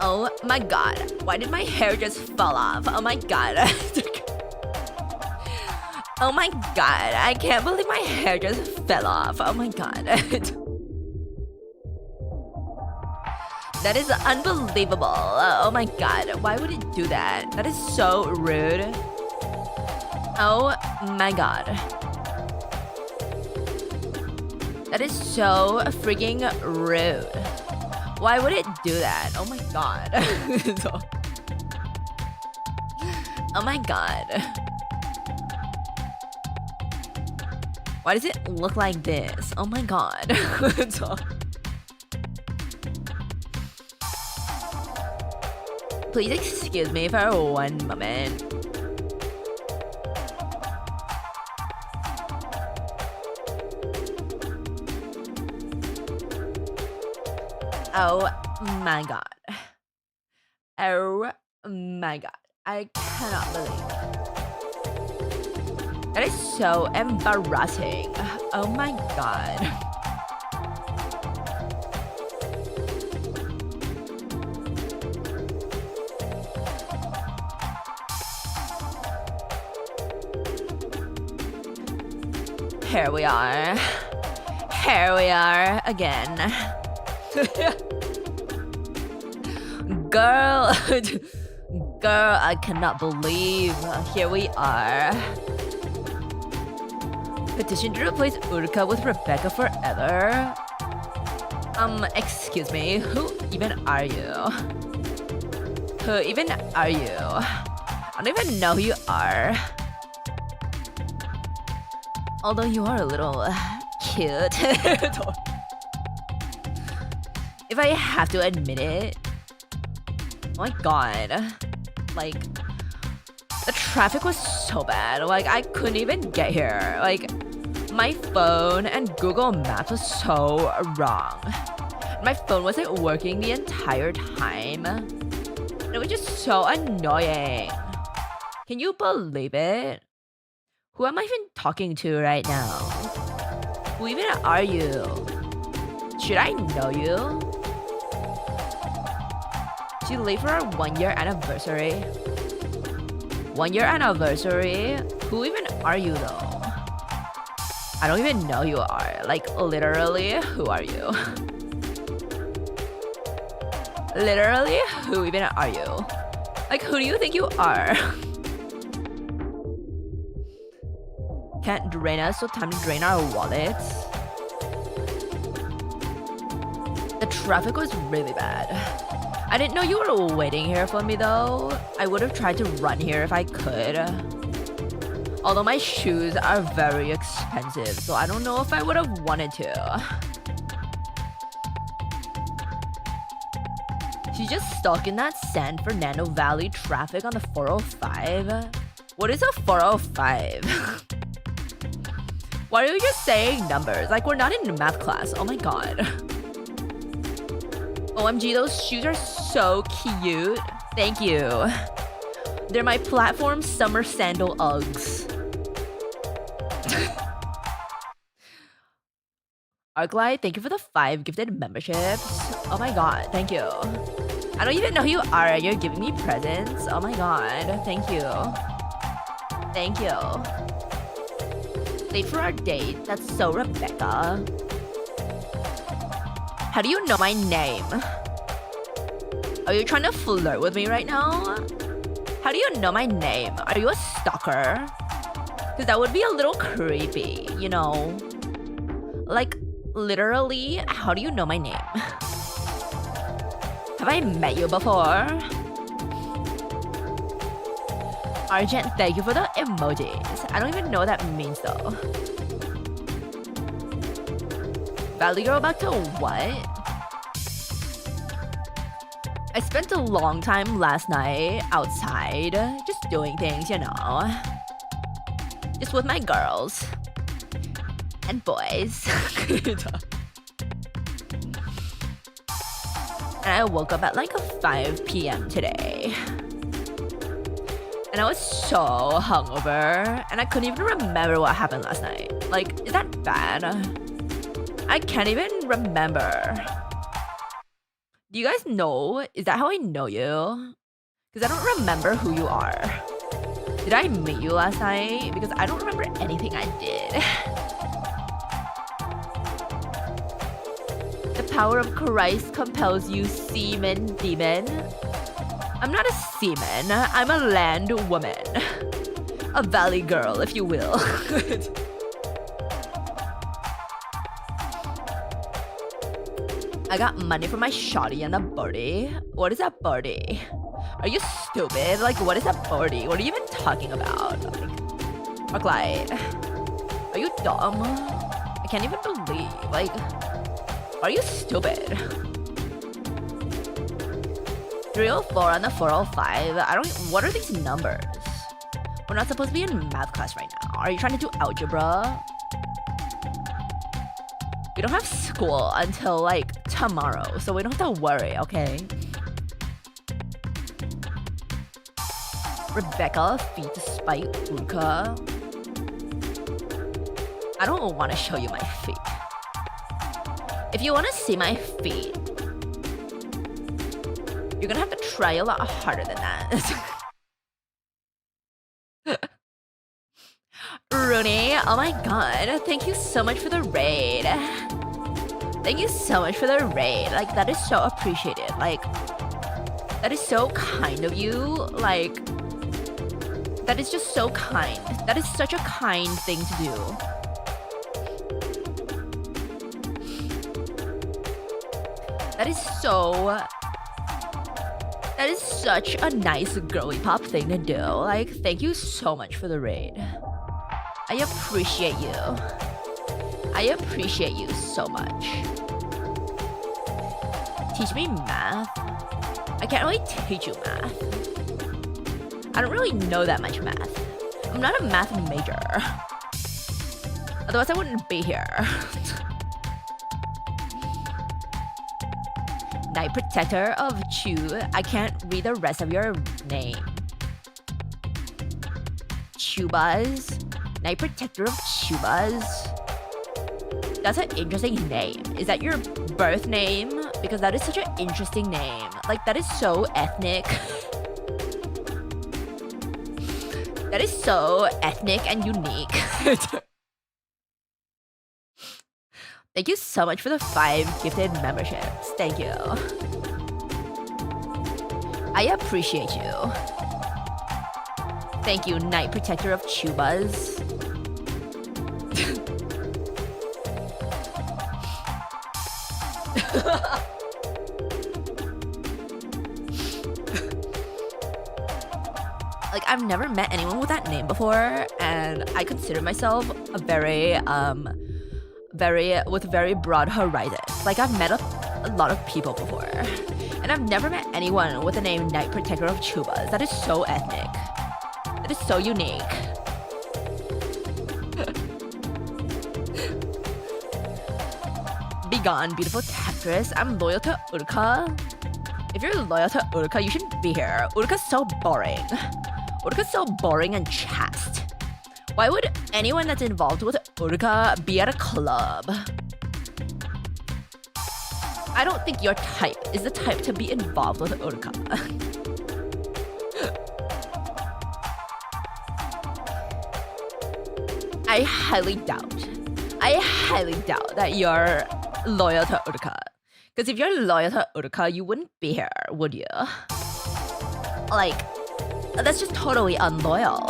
Oh my god. Why did my hair just fall off? Oh my god. Oh my god. I can't believe my hair just fell off. Oh my god. That is unbelievable. Oh my god. Why would it do that? That is so rude. Oh my god. That is so freaking rude. Why would it do that? Oh my god. Oh my god. Why does it look like this? Oh my god. Please excuse me for one moment. Oh my god. Oh my god. I cannot believe it. That is so embarrassing. Oh my god. Here we are. Here we are again. Girl, girl, I cannot believe. Here we are. Petition to replace Uruka with Rebecca forever. Excuse me, who even are you? Who even are you? I don't even know who you are. Although you are a little cute. If I have to admit it. Oh my god. Like, the traffic was so bad. Like, I couldn't even get here. Like, my phone and Google Maps was so wrong. My phone wasn't working the entire time. And it was just so annoying. Can you believe it? Who am I even talking to right now? Who even are you? Should I know you? She late for our 1-year anniversary. 1-year anniversary? Who even are you though? I don't even know who you are. Like, literally, who are you? Literally, who even are you? Like, who do you think you are? Can't drain us, so time to drain our wallets. The traffic was really bad. I didn't know you were waiting here for me though. I would have tried to run here if I could. Although my shoes are very expensive, so I don't know if I would have wanted to. She's just stuck in that San Fernando Valley traffic on the 405. What is a 405? Why are you just saying numbers? Like, we're not in math class. Oh my god. OMG, those shoes are so cute. Thank you. They're my platform summer sandal Uggs. Arclight, thank you for the 5 gifted memberships. Oh my god, thank you. I don't even know who you are and you're giving me presents. Oh my god, thank you. Thank you. Late for our date? That's so Rebecca. How do you know my name? Are you trying to flirt with me right now? How do you know my name? Are you a stalker? Because that would be a little creepy, you know? Like, literally, how do you know my name? Have I met you before? Argent, thank you for the emojis. I don't even know what that means though. Valley Girl back to what? I spent a long time last night outside, just doing things, you know. Just with my girls. And boys. And I woke up at like 5 p.m. today. And I was so hungover, and I couldn't even remember what happened last night. Like, is that bad? I can't even remember. Do you guys know? Is that how I know you? Because I don't remember who you are. Did I meet you last night? Because I don't remember anything I did. The power of Christ compels you, seaman demon. I'm not a seaman. I'm a land woman. A valley girl, if you will. I got money for my shawty and a birdie. What is a birdie? Are you stupid? Like, what is a birdie? What are you even talking about? Like, are you dumb? I can't even believe. Like, are you stupid? 304 on the 405. I don't. What are these numbers? We're not supposed to be in math class right now. Are you trying to do algebra? We don't have school until like tomorrow, so we don't have to worry, okay? Rebecca, feet despite Uruka. I don't want to show you my feet. If you want to see my feet, you're gonna have to try a lot harder than that. Rooney, oh my god, thank you so much for the raid. Thank you so much for the raid. Like, that is so appreciated. Like, that is so kind of you. Like, that is just so kind. That is such a kind thing to do. That is so... That is such a nice girly pop thing to do. Like, thank you so much for the raid. I appreciate you. I appreciate you so much. Teach me math? I can't really teach you math. I don't really know that much math. I'm not a math major. Otherwise I wouldn't be here. Night Protector of Chu. I can't read the rest of your name. Chubas. Night Protector of Chubas. That's an interesting name. Is that your birth name? Because that is such an interesting name. Like, that is so ethnic. That is so ethnic and unique. Thank you so much for the 5 gifted memberships. Thank you. I appreciate you. Thank you, Night Protector of Chubas. Like, I've never met anyone with that name before, and I consider myself a with very broad horizons. Like, I've met a lot of people before, and I've never met anyone with the name Night Protector of Chubas. That is so ethnic. That is so unique. Be gone, beautiful temptress. I'm loyal to Uruka. If you're loyal to Uruka, you shouldn't be here. Uruka's so boring. Uruka's so boring and chaste. Why would anyone that's involved with Uruka be at a club? I don't think your type is the type to be involved with Uruka. I highly doubt that you're loyal to Uruka. Because if you're loyal to Uruka, you wouldn't be here, would you? Like, that's just totally unloyal.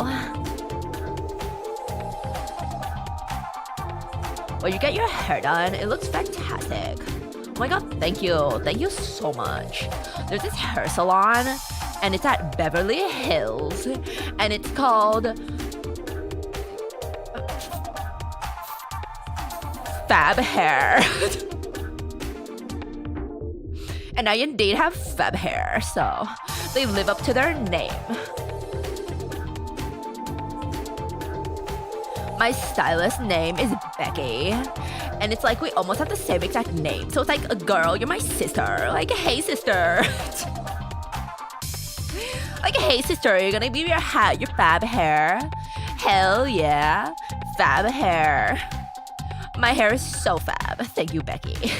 Well, you get your hair done. It looks fantastic. Oh my god, thank you. Thank you so much. There's this hair salon, and it's at Beverly Hills, and it's called Fab Hair. And I indeed have fab hair, so they live up to their name. My stylist name is Becky, and it's like we almost have the same exact name. So it's like, a girl, you're my sister. Like, hey sister. Like, hey sister, you're gonna be your fab hair. Hell yeah, fab hair. My hair is so fab. Thank you, Becky.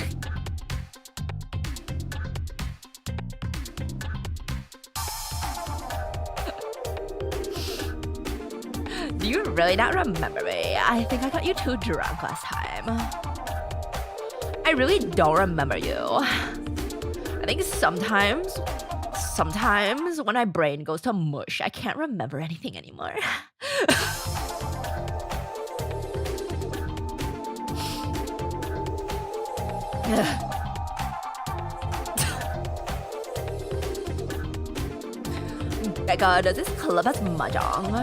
really not remember me. I think I got you too drunk last time. I really don't remember you. I think sometimes when my brain goes to mush, I can't remember anything anymore. Becca, does this club has mahjong?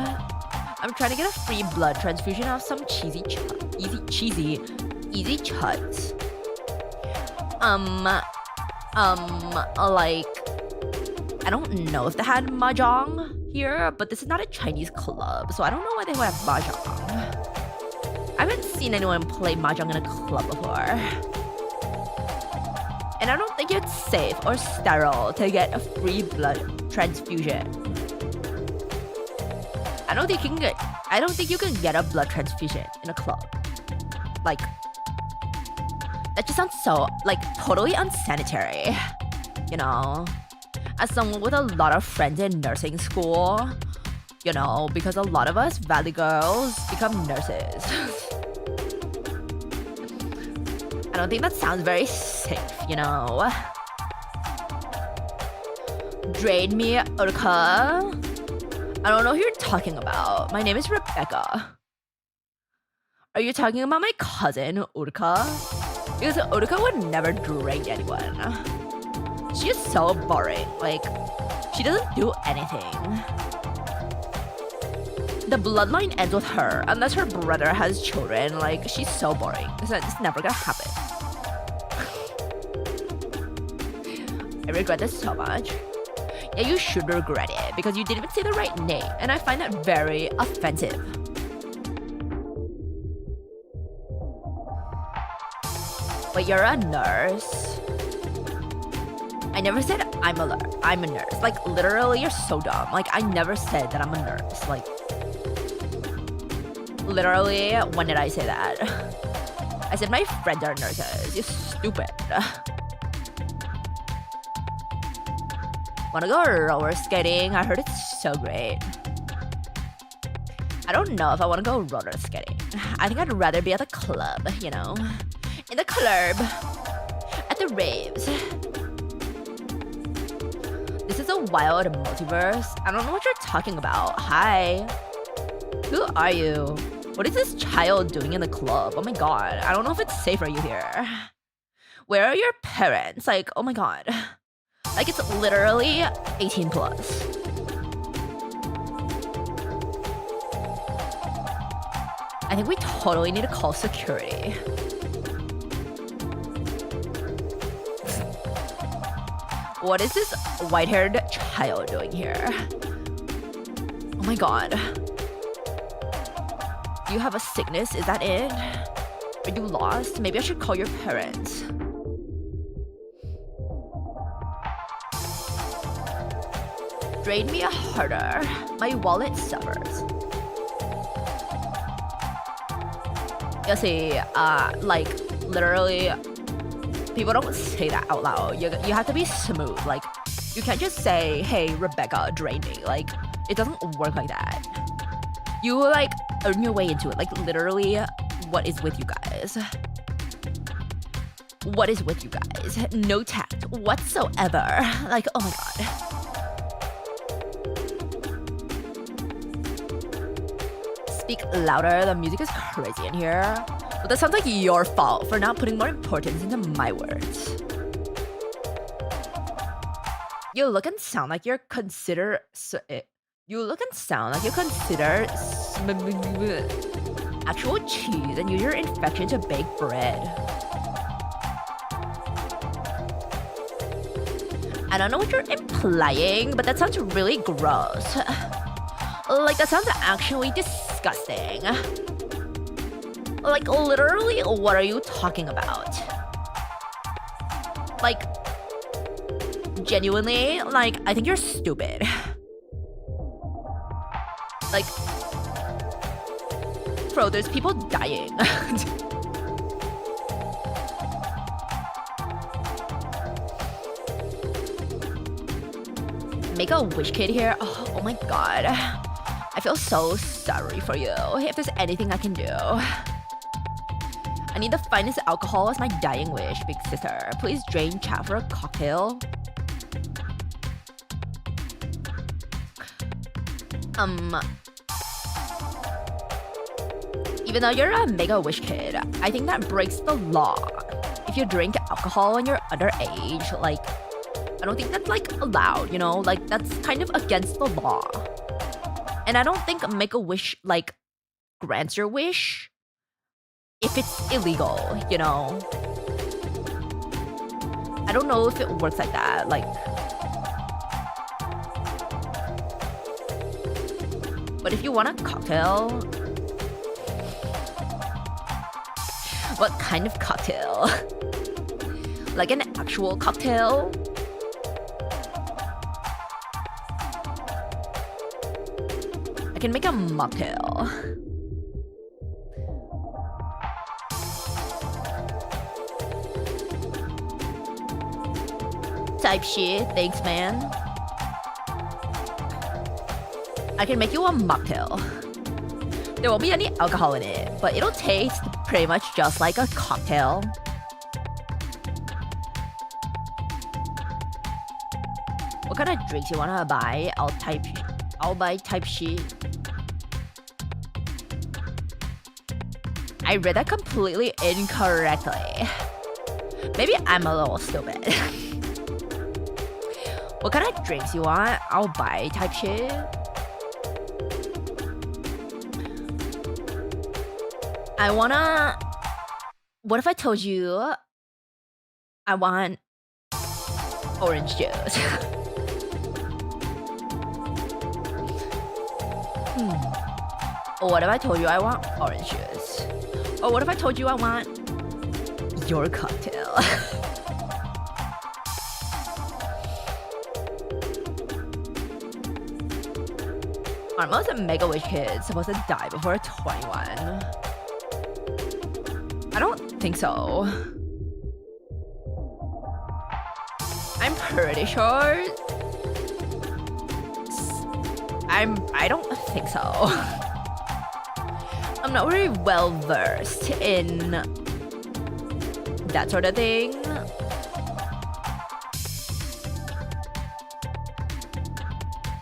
I'm trying to get a free blood transfusion of some easy chuts. Like, I don't know if they had mahjong here, but this is not a Chinese club, so I don't know why they would have mahjong. I haven't seen anyone play mahjong in a club before. And I don't think it's safe or sterile to get a free blood transfusion. I don't think you can get a blood transfusion in a club. Like, that just sounds so, like, totally unsanitary. You know? As someone with a lot of friends in nursing school, you know, because a lot of us valley girls become nurses. I don't think that sounds very safe, you know? Drain me, Uruka. I don't know who you're talking about. My name is Rebecca. Are you talking about my cousin, Uruka? Because Uruka would never drain anyone. She is so boring. Like, she doesn't do anything. The bloodline ends with her, unless her brother has children. Like, she's so boring. It's never gonna happen. I regret this so much. Yeah, you should regret it, because you didn't even say the right name, and I find that very offensive. Wait, you're a nurse? I never said I'm a nurse. Like, literally, you're so dumb. Like, I never said that I'm a nurse. Like, literally, when did I say that? I said my friends are nurses. You're stupid. Wanna go roller skating? I heard it's so great. I don't know if I wanna go roller skating. I think I'd rather be at the club, you know? In the club. At the raves. This is a wild multiverse. I don't know what you're talking about. Hi. Who are you? What is this child doing in the club? Oh my god. I don't know if it's safe for you here. Where are your parents? Like, oh my god. Like, it's literally 18 plus. I think we totally need to call security. What is this white-haired child doing here? Oh my god. Do you have a sickness? Is that it? Are you lost? Maybe I should call your parents. Drain me harder. My wallet suffers. You see, like, literally, people don't say that out loud. You have to be smooth. Like, you can't just say, hey, Rebecca, drain me. Like, it doesn't work like that. You, like, earn your way into it. Like, literally, what is with you guys? What is with you guys? No tact whatsoever. Like, oh my god. Speak louder, the music is crazy in here. But that sounds like your fault for not putting more importance into my words. You look and sound like you're consider actual cheese and use your infection to bake bread. I don't know what you're implying, but that sounds really gross. Like, that sounds actually disgusting. Like, literally, what are you talking about? Like, genuinely, like, I think you're stupid. Like, bro, there's people dying. Make a wish kid here? Oh my god. I feel so sorry for you. If there's anything I can do. I need the finest alcohol as my dying wish, big sister. Please drain chat for a cocktail. Even though you're a mega wish kid, I think that breaks the law. If you drink alcohol when you're underage, like, I don't think that's like allowed, you know? Like, that's kind of against the law. And I don't think Make-A-Wish like grants your wish if it's illegal, you know? I don't know if it works like that. Like, but if you want a cocktail, what kind of cocktail? Like an actual cocktail? I can make a mocktail. Type shit, thanks man. I can make you a mocktail. There won't be any alcohol in it, but it'll taste pretty much just like a cocktail. What kind of drinks you wanna buy? I'll buy type shit. I read that completely incorrectly. Maybe I'm a little stupid. What kind of drinks you want? I'll buy type shit. I wanna... What if I told you I want orange juice? Or what if I told you I want orange juice? Or what if I told you I want your cocktail? Are most Make-A-Wish kids supposed to die before 21? I don't think so. I'm pretty sure. I don't think so. I'm not very well versed in that sort of thing.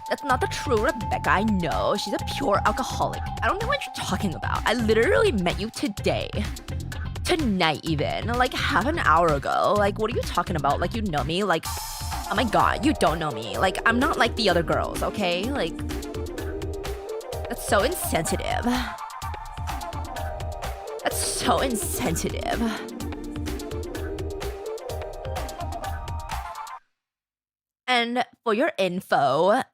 That's not the true Rebecca I know. She's a pure alcoholic. I don't know what you're talking about. I literally met you today. Tonight even. Like half an hour ago. Like, what are you talking about? Like, you know me? Like, oh my god, you don't know me. Like, I'm not like the other girls, okay? Like, that's so insensitive. That's so insensitive. And for your info, I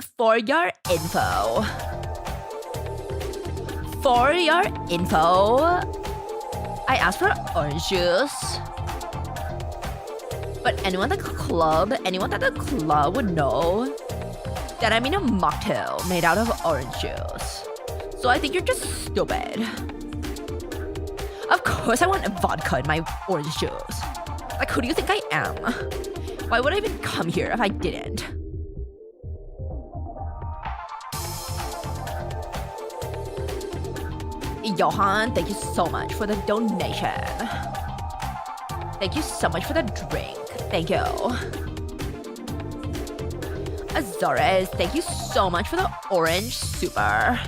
asked for orange juice. But anyone at the club would know that I mean a mocktail made out of orange juice. So I think you're just stupid. Of course I want vodka in my orange juice. Like, who do you think I am? Why would I even come here if I didn't? Johan, thank you so much for the donation. Thank you so much for the drink. Thank you. Azores, thank you so much for the orange super.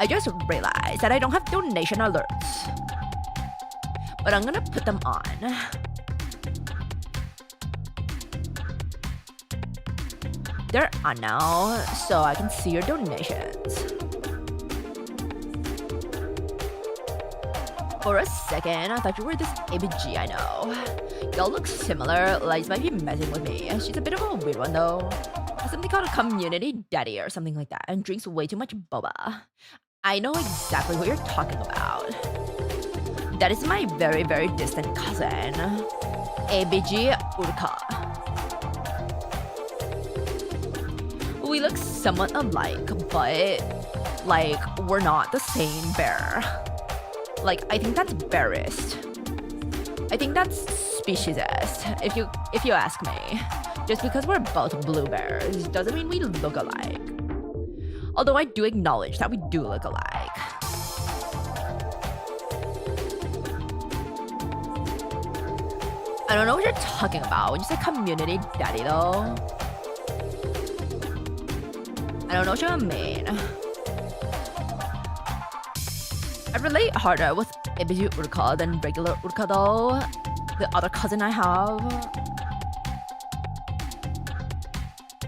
I just realized that I don't have donation alerts. But I'm gonna put them on. They're on now, so I can see your donations. For a second, I thought you were this ABG I know. Y'all look similar. Liz might be messing with me. She's a bit of a weird one though. Has something called a community daddy or something like that, and drinks way too much boba. I know exactly what you're talking about. That is my very, very distant cousin, Fujikura Uruka. We look somewhat alike, but like we're not the same bear. Like, I think that's bearist. I think that's speciesist, if you ask me. Just because we're both blue bears doesn't mean we look alike. Although I do acknowledge that we do look alike. I don't know what you're talking about when you say community daddy though. I don't know what you mean. I relate harder with Ebiju Uruka than regular Uruka though. The other cousin I have.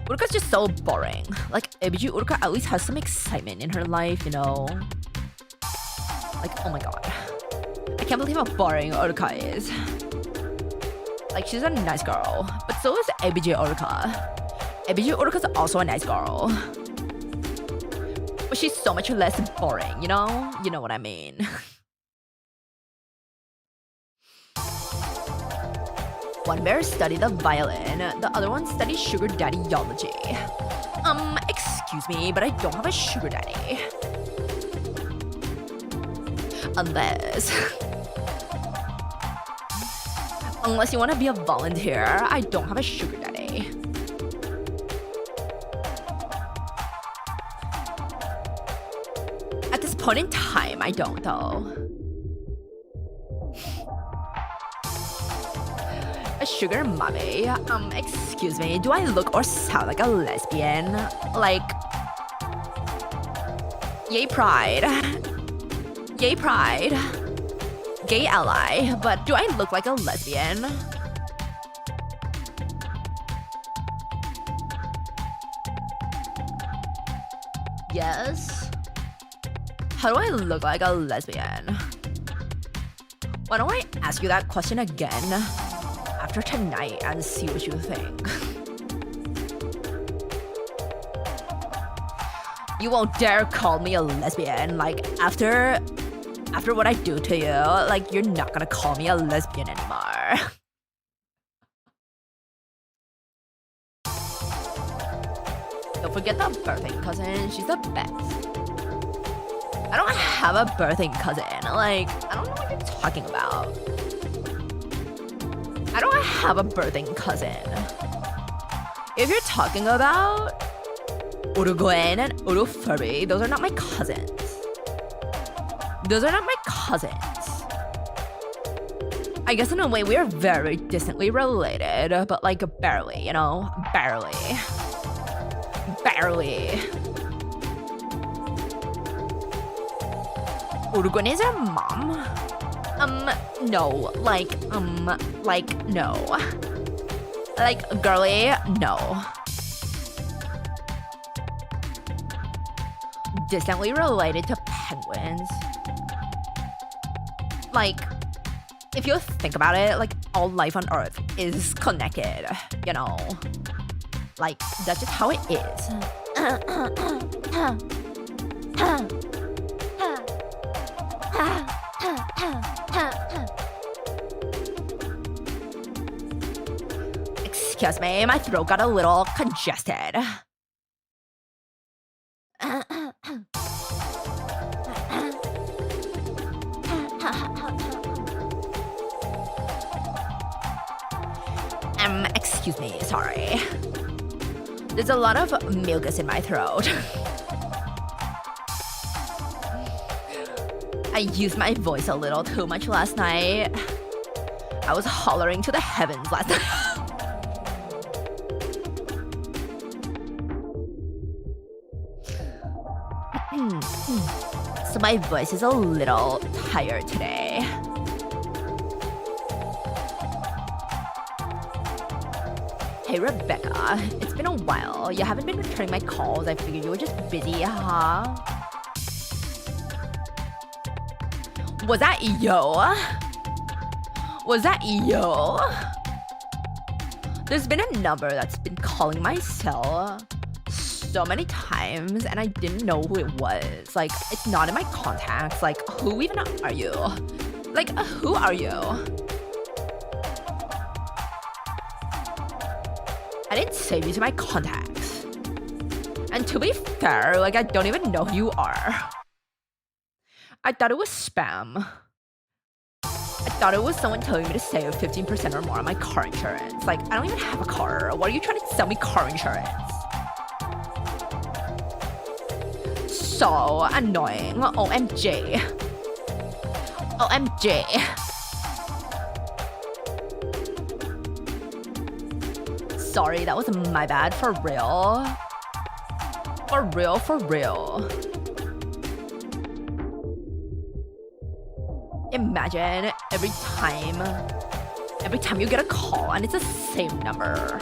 Uruka's just so boring. Like, Ebiju Uruka at least has some excitement in her life, you know? Like, oh my god. I can't believe how boring Uruka is. Like, she's a nice girl. But so is Ebiju Uruka. Ebiju Uruka's also a nice girl. But she's so much less boring, you know? You know what I mean. One bear studied the violin, the other one studied sugar daddy-ology. Excuse me, but I don't have a sugar daddy. Unless you want to be a volunteer, I don't have a sugar daddy. At this point in time, I don't though. A sugar mommy? Excuse me, do I look or sound like a lesbian? Like... Yay pride. Yay pride. Gay ally, but do I look like a lesbian? Yes? How do I look like a lesbian? Why don't I ask you that question again after tonight and see what you think? You won't dare call me a lesbian, like, after what I do to you, like, you're not gonna call me a lesbian anymore. Don't forget the birthing cousin, she's the best. I don't have a birthing cousin, like, I don't know what you're talking about. I don't have a birthing cousin. If you're talking about Uruguayan and Urufurby, those are not my cousins. Those are not my cousins. I guess in a way we are very distantly related, but like barely, you know? Barely. Barely. Uruguayan is your mom? No. Like, no. Like, girly, no. Distantly related to penguins. Like, if you think about it, like, all life on Earth is connected, you know? Like, that's just how it is. Excuse me, my throat got a little congested. Excuse me, sorry. There's a lot of mucus in my throat. I used my voice a little too much last night. I was hollering to the heavens last night. So my voice is a little tired today. Hey Rebecca, it's been a while. You haven't been returning my calls. I figured you were just busy, huh? Was that yo? Was that yo? There's been a number that's been calling my cell so many times and I didn't know who it was. Like, it's not in my contacts. Like, who even are you? Like, who are you? I didn't save you to my contacts. And to be fair, like, I don't even know who you are. I thought it was spam. I thought it was someone telling me to save 15% or more on my car insurance. Like, I don't even have a car. Why are you trying to sell me car insurance? so annoying. OMG. OMG. Sorry, that was my bad. For real. For real, for real. Imagine every time you get a call and it's the same number.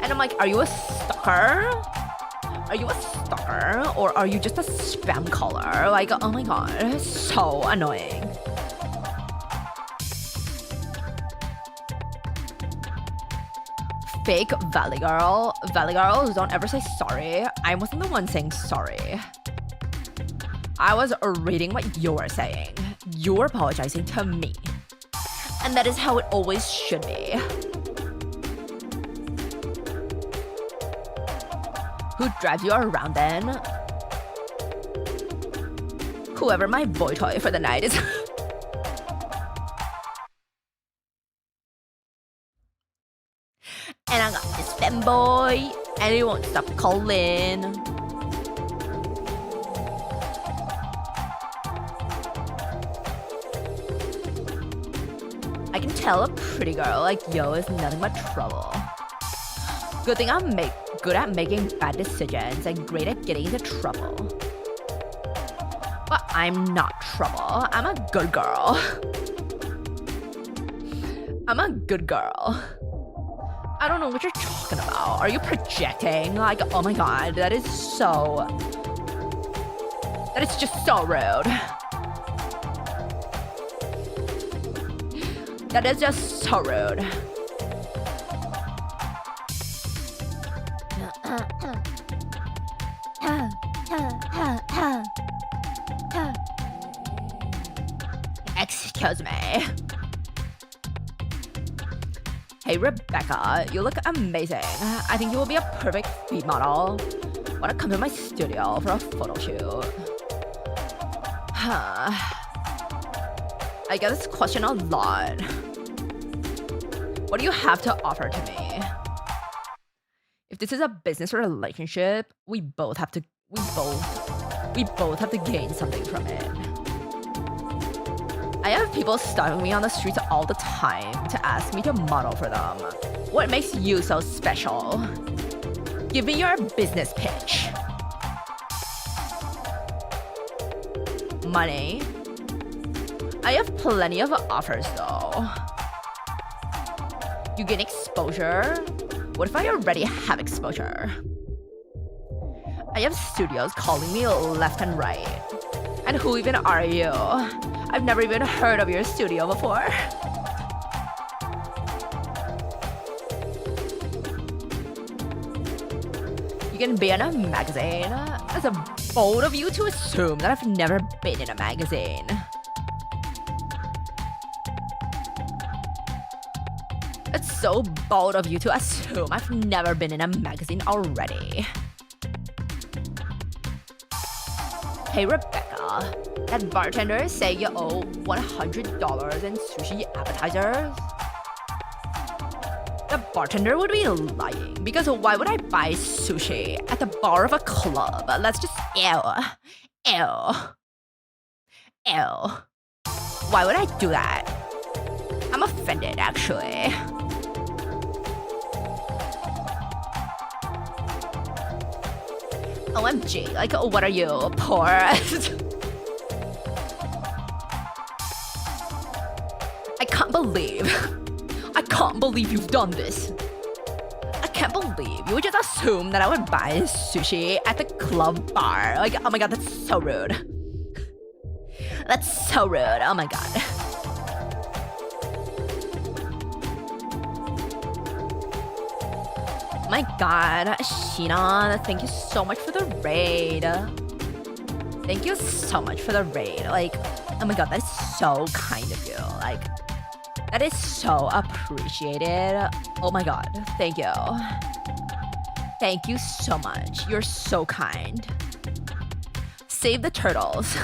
And I'm like, are you a stalker? Are you a stalker? Or are you just a spam caller? Like, oh my god, so annoying. Fake Valley Girl. Valley Girls don't ever say sorry. I wasn't the one saying sorry. I was reading what you were saying. You were apologizing to me. And that is how it always should be. Who drives you around then? Whoever my boy toy for the night is. And I got this femboy, and he won't stop calling. I can tell a pretty girl like yo is nothing but trouble. Good thing I'm good at making bad decisions and great at getting into trouble. But I'm not trouble. I'm a good girl. I'm a good girl. I don't know what you're talking about. Are you projecting? Like, oh my god, that is just so rude. That is just so rude. Excuse me. Hey Rebecca, you look amazing. I think you will be a perfect feed model. Wanna come to my studio for a photo shoot? I get this question a lot. What do you have to offer to me? If this is a business relationship, we both have to gain something from it. I have people stalking me on the streets all the time to ask me to model for them. What makes you so special? Give me your business pitch. Money? I have plenty of offers though. You get exposure? What if I already have exposure? I have studios calling me left and right. And who even are you? I've never even heard of your studio before. You can be in a magazine? That's bold of you to assume that I've never been in a magazine. It's so bold of you to assume I've never been in a magazine already. Hey Rebecca, that bartender say you owe $100 in sushi appetizers? The bartender would be lying, because why would I buy sushi at the bar of a club? Let's just, ew. Why would I do that? I'm offended, actually. OMG, like, what are you, poor? I can't believe you've done this. I can't believe you would just assume that I would buy sushi at the club bar. Like, oh my god, that's so rude. That's so rude, oh my god. My god, Sheena, thank you so much for the raid. Thank you so much for the raid. Like, oh my god, that is so kind of you. Like, that is so appreciated. Oh my god, thank you. Thank you so much. You're so kind. Save the turtles.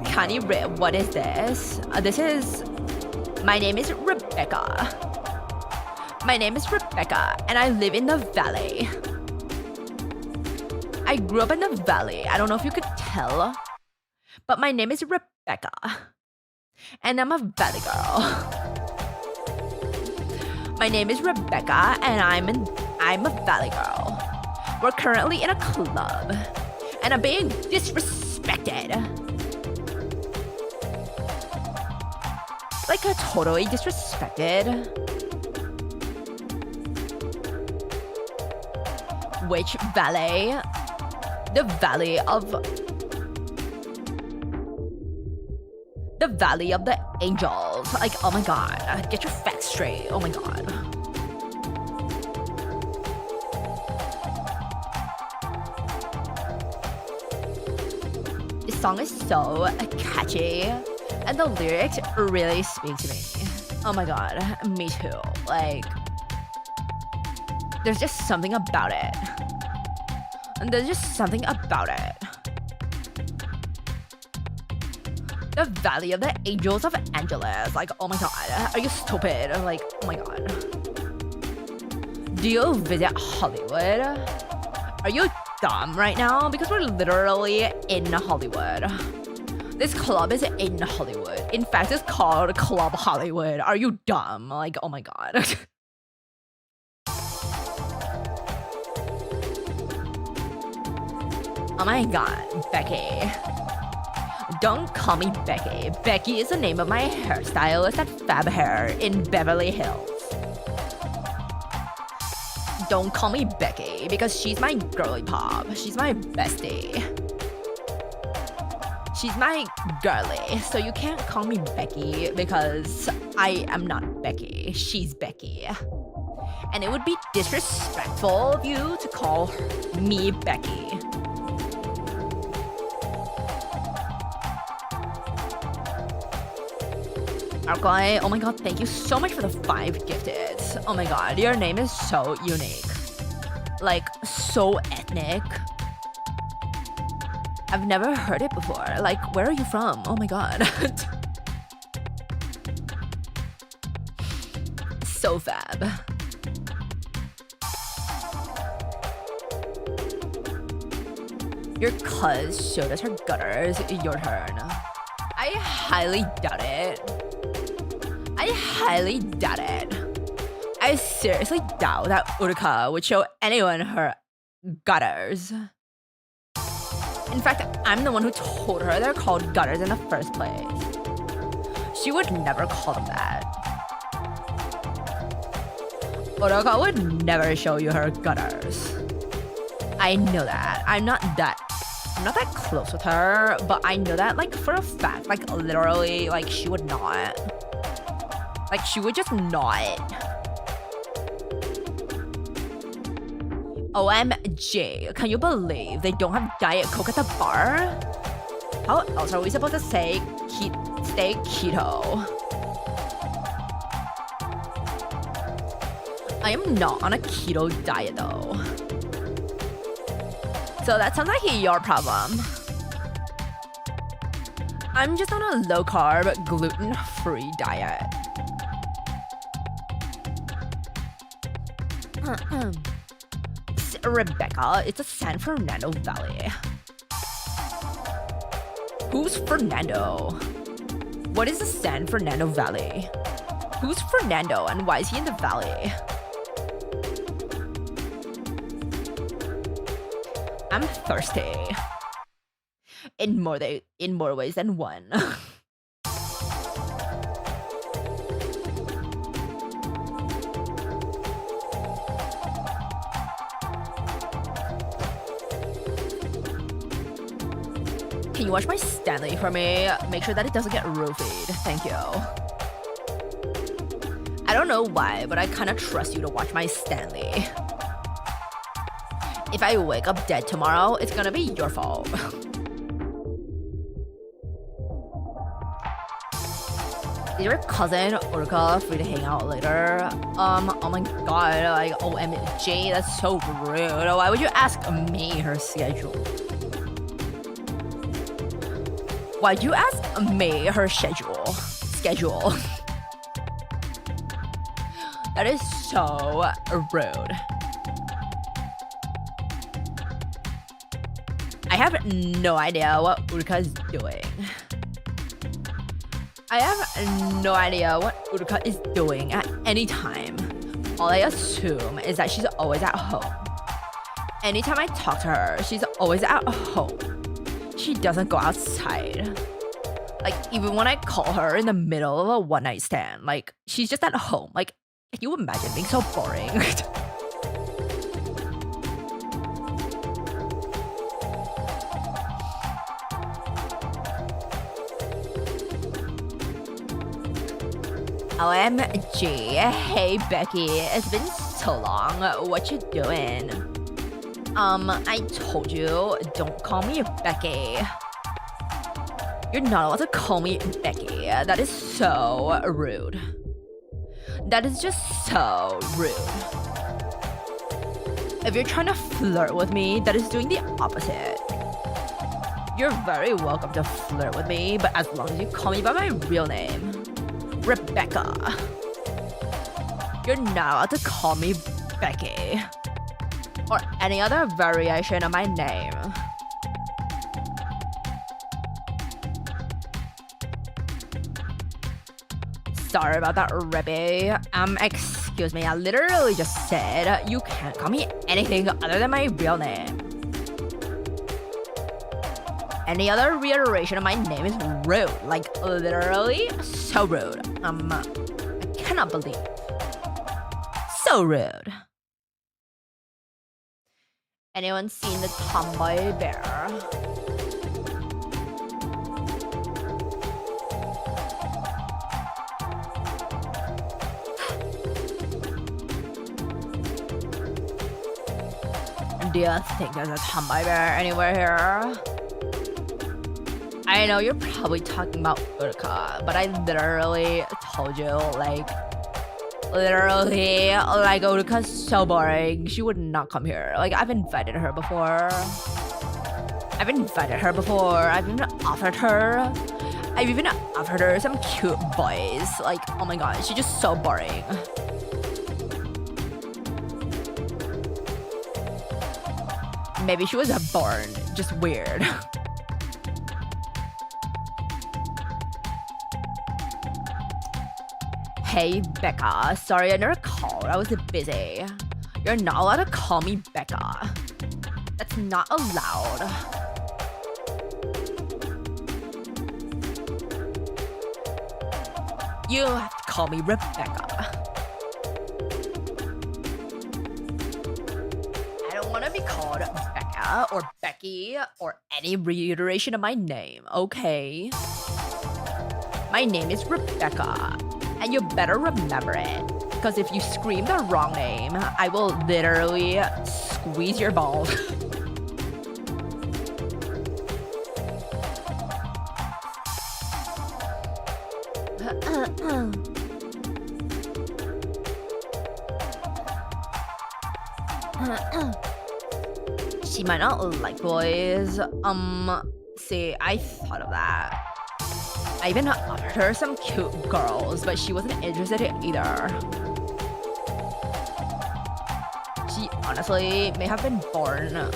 Connie Rib, what is this? My name is Rebecca. My name is Rebecca, and I live in the valley. I grew up in the valley. I don't know if you could tell, but my name is Rebecca, and I'm a valley girl. My name is Rebecca, and I'm a valley girl. We're currently in a club, and I'm being disrespected. Like, totally disrespected. Which valley? The Valley of the Angels. Like, oh my god. Get your facts straight. Oh my god. This song is so catchy, and the lyrics really speak to me. Oh my god. Me too. Like, there's just something about it. And there's just something about it. The Valley of the Angels of Angeles. Like, oh my god. Are you stupid? Like, oh my god. Do you visit Hollywood? Are you dumb right now? Because we're literally in Hollywood. This club is in Hollywood. In fact, it's called Club Hollywood. Are you dumb? Like, oh my god. Oh my god, Becky. Don't call me Becky. Becky is the name of my hairstylist at Fab Hair in Beverly Hills. Don't call me Becky because she's my girly pop. She's my bestie. She's my girly, so you can't call me Becky because I am not Becky. She's Becky. And it would be disrespectful of you to call me Becky. Okay, oh my god, thank you so much for the 5 gifted. Oh my god, your name is so unique. Like, so ethnic. I've never heard it before. Like, where are you from? Oh my god. So fab. Your cuz showed us her gutters. Your turn. I highly doubt it. I highly doubt it. I seriously doubt that Uruka would show anyone her gutters. In fact, I'm the one who told her they're called gutters in the first place. She would never call them that. Uruka would never show you her gutters. I know that. I'm not that close with her, but I know that, like, for a fact. Like, literally, like, she would not. Like, she would just not. OMG, can you believe they don't have Diet Coke at the bar? How else are we supposed to stay keto? I am not on a keto diet though. So that sounds like your problem. I'm just on a low-carb, gluten-free diet. Rebecca, it's a San Fernando Valley. Who's Fernando? What is the San Fernando Valley? Who's Fernando and why is he in the valley? I'm thirsty. In more ways than one. Can you watch my Stanley for me? Make sure that it doesn't get roofied. Thank you. I don't know why, but I kind of trust you to watch my Stanley. If I wake up dead tomorrow, it's gonna be your fault. Is your cousin Uruka free to hang out later? Oh my god, like, OMG, that's so rude. Why would you ask me her schedule? Why'd you ask me her schedule? That is so rude. have no idea what Uruka is doing. I have no idea what Uruka is doing at any time. All I assume is that she's always at home. Anytime I talk to her, she's always at home. She doesn't go outside. Like, even when I call her in the middle of a one-night stand, like, she's just at home. Like, can you imagine being so boring? OMG. Hey, Becky. It's been so long. What you doing? I told you, don't call me Becky. You're not allowed to call me Becky. That is so rude. That is just so rude. If you're trying to flirt with me, that is doing the opposite. You're very welcome to flirt with me, but as long as you call me by my real name, Rebecca. You're not allowed to call me Becky. Or any other variation of my name. Sorry about that, Rebby. Excuse me, I literally just said you can't call me anything other than my real name. Any other reiteration of my name is rude. Like, literally so rude. I cannot believe. So rude. Anyone seen the tomboy bear? Do you think there's a tomboy bear anywhere here? I know you're probably talking about Uruka, but I literally told you, like, Uruka's so boring. She would not come here. Like, I've invited her before. I've even offered her some cute boys. Like, oh my god, she's just so boring. Maybe she was born just weird. Hey, Becca. Sorry I never called. I was busy. You're not allowed to call me Becca. That's not allowed. You have to call me Rebecca. I don't want to be called Becca or Becky or any reiteration of my name, okay? My name is Rebecca. And you better remember it, because if you scream the wrong name, I will literally squeeze your balls. She might not like boys. See, I thought of that. I even offered her some cute girls, but she wasn't interested either. She honestly may have been born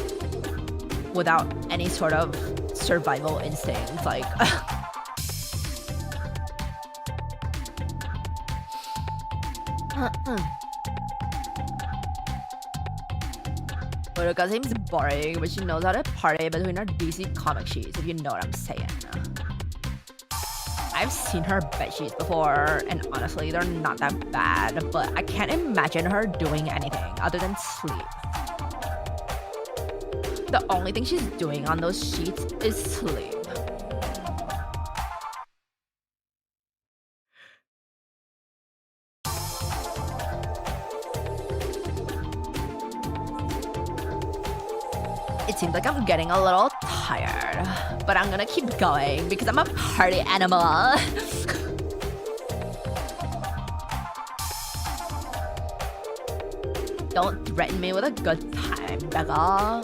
without any sort of survival instinct, like... Uruka seems boring, but she knows how to party between her DC comic sheets, if you know what I'm saying. I've seen her bedsheets before, and honestly, they're not that bad, but I can't imagine her doing anything other than sleep. The only thing she's doing on those sheets is sleep. It seems like I'm getting a little tired, but I'm gonna keep going because I'm a party animal. Don't threaten me with a good time, Becca.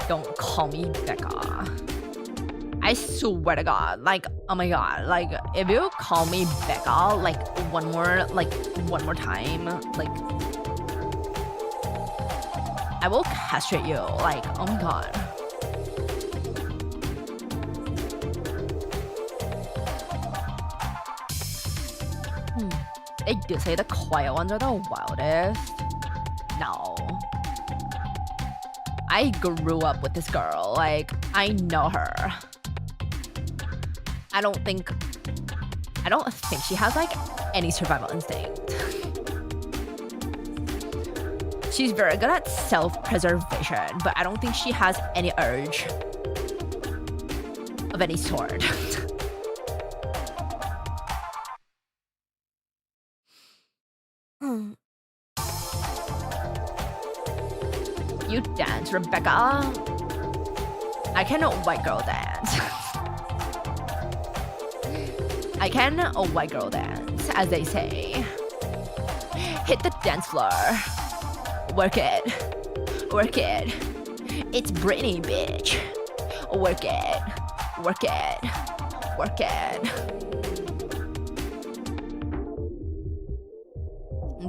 Don't call me Becca. I swear to God, like, oh my God, like, if you call me Becca, like, one more time, like, I will castrate you. Like, oh my god. They do say the quiet ones are the wildest. No. I grew up with this girl. Like, I know her. I don't think she has like any survival instinct. She's very good at self-preservation, but I don't think she has any urge of any sort. You dance, Rebecca? I can white girl dance. I can white girl dance, as they say. Hit the dance floor. Work it. Work it. It's Britney, bitch. Work it. Work it. Work it.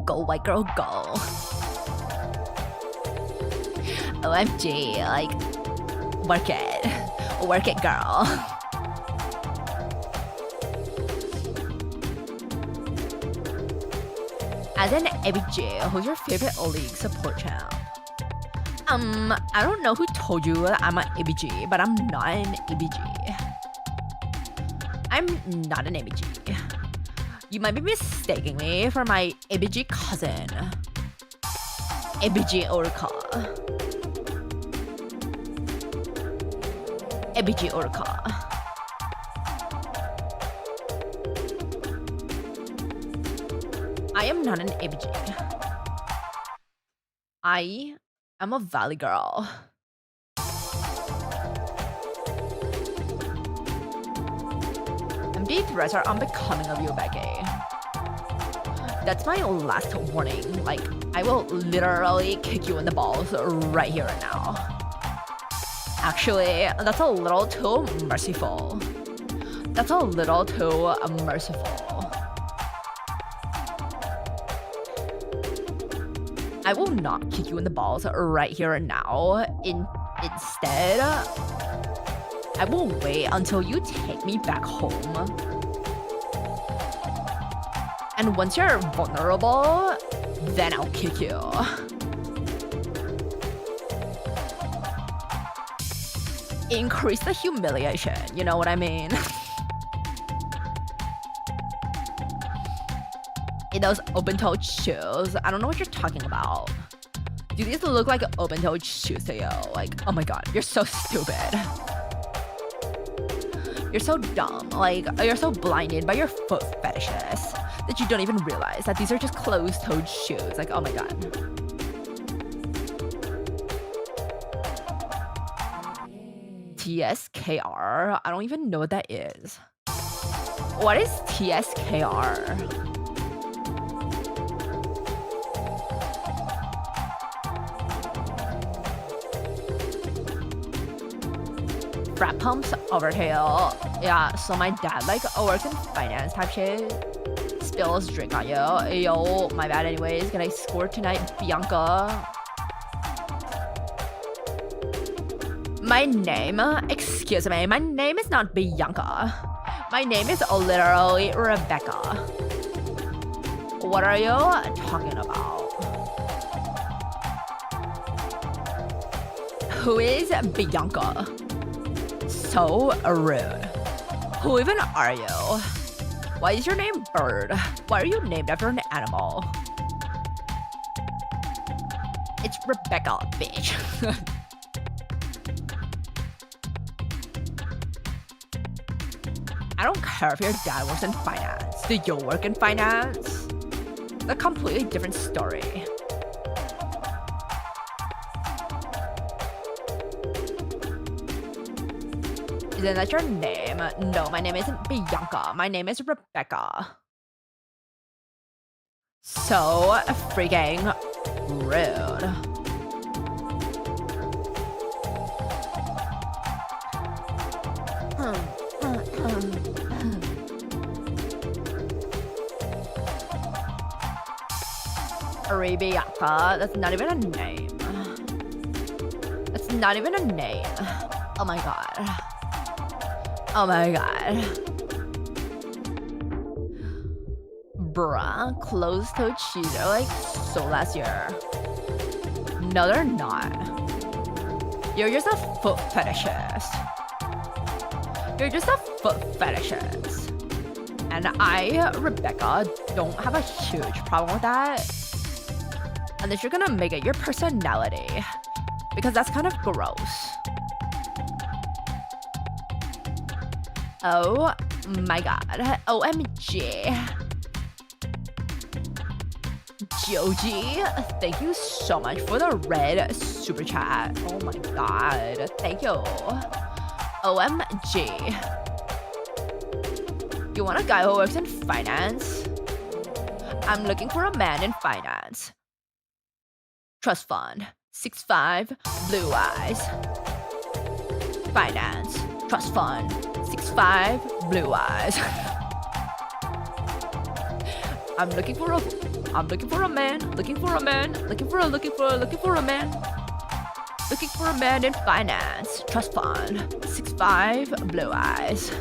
Go, white girl, go. OMG, like, work it. Work it, girl. As an ABG, who's your favorite league support champ? I don't know who told you that I'm an ABG, but I'm not an ABG. I'm not an ABG. You might be mistaking me for my ABG cousin, ABG Uruka. ABG Uruka. I am not an ABG. I am a valley girl. MD threats are unbecoming of you, Becky. That's my last warning. Like, I will literally kick you in the balls right here and now. Actually, that's a little too merciful. That's a little too merciful. I will not kick you in the balls right here and now. Instead, I will wait until you take me back home. And once you're vulnerable, then I'll kick you. Increase the humiliation, you know what I mean? In those open-toed shoes, I don't know what you're talking about. Do these look like open-toed shoes to you? Like, oh my god, you're so stupid. You're so dumb. Like, you're so blinded by your foot fetishes that you don't even realize that these are just closed-toed shoes. Like, oh my god. TSKR? I don't even know what that is. What is TSKR? Frat pumps overtail. Yeah, so my dad like works in finance type shit. Spills drink on you. Yo, my bad anyways. Can I score tonight, Bianca? My name? Excuse me, my name is not Bianca. My name is literally Rebecca. What are you talking about? Who is Bianca? So rude. Who even are you? Why is your name Bird? Why are you named after an animal? It's Rebecca, bitch. I don't care if your dad works in finance. Do you work in finance? A completely different story. Isn't that your name? No, my name isn't Bianca. My name is Rebecca. So freaking rude. Rebecca, that's not even a name. Not even a name. Oh my god. Oh my god. Bruh, closed-toed shoes are like so last year. No, they're not. You're just a foot fetishist. You're just a foot fetishist. And I, Rebecca, don't have a huge problem with that. Unless you're gonna make it your personality. Because that's kind of gross. Oh my god. OMG. Joji, thank you so much for the red super chat. Oh my god. Thank you. OMG. You want a guy who works in finance? I'm looking for a man in finance. Trust fund. 6'5", blue eyes. Finance. Trust fund. 6'5", blue eyes. I'm looking for a man. Looking for a man in finance. Trust fund. 6'5", blue eyes.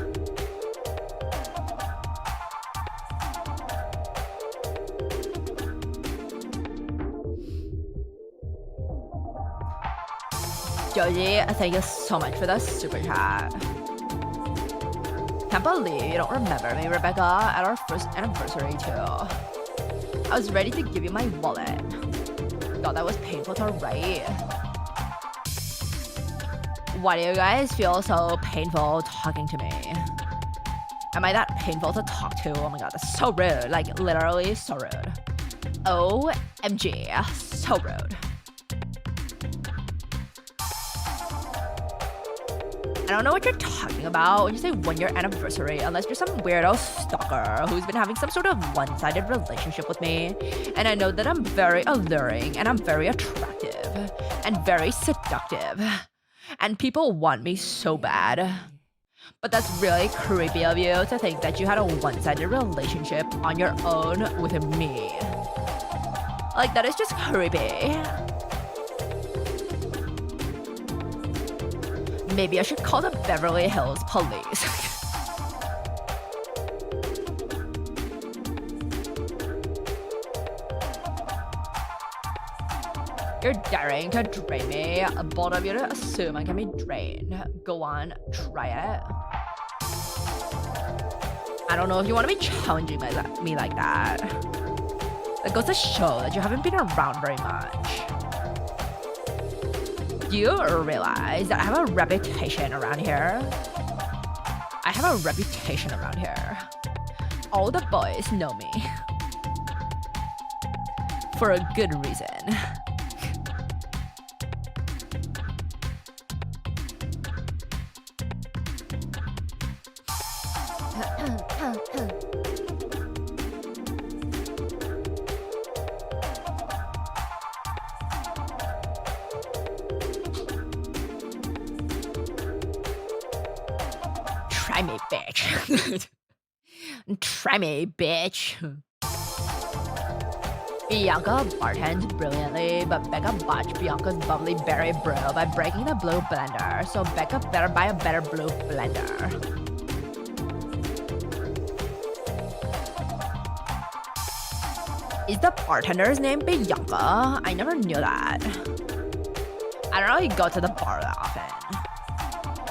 Joji, thank you so much for the super chat. Can't believe you don't remember me, Rebecca, at our first anniversary too. I was ready to give you my wallet. God, that was painful to write. Why do you guys feel so painful talking to me? Am I that painful to talk to? Oh my god, that's so rude. Like, literally so rude. OMG, so rude. I don't know what you're talking about when you say 1-year anniversary, unless you're some weirdo stalker who's been having some sort of one-sided relationship with me. And I know that I'm very alluring, and I'm very attractive, and very seductive. And people want me so bad. But that's really creepy of you to think that you had a one-sided relationship on your own with me. Like, that is just creepy. Maybe I should call the Beverly Hills police. You're daring to drain me. Bold of you to assume I can be drained. Go on, try it. I don't know if you want to be challenging me like that. That goes to show that you haven't been around very much. Do you realize that I have a reputation around here? I have a reputation around here. All the boys know me. For a good reason. Try me, bitch. Try me, bitch. Bianca bartends brilliantly, but Becca botched Bianca's bubbly berry brew by breaking the blue blender, so Becca better buy a better blue blender. Is the bartender's name Bianca? I never knew that. I don't really go to the bar that often.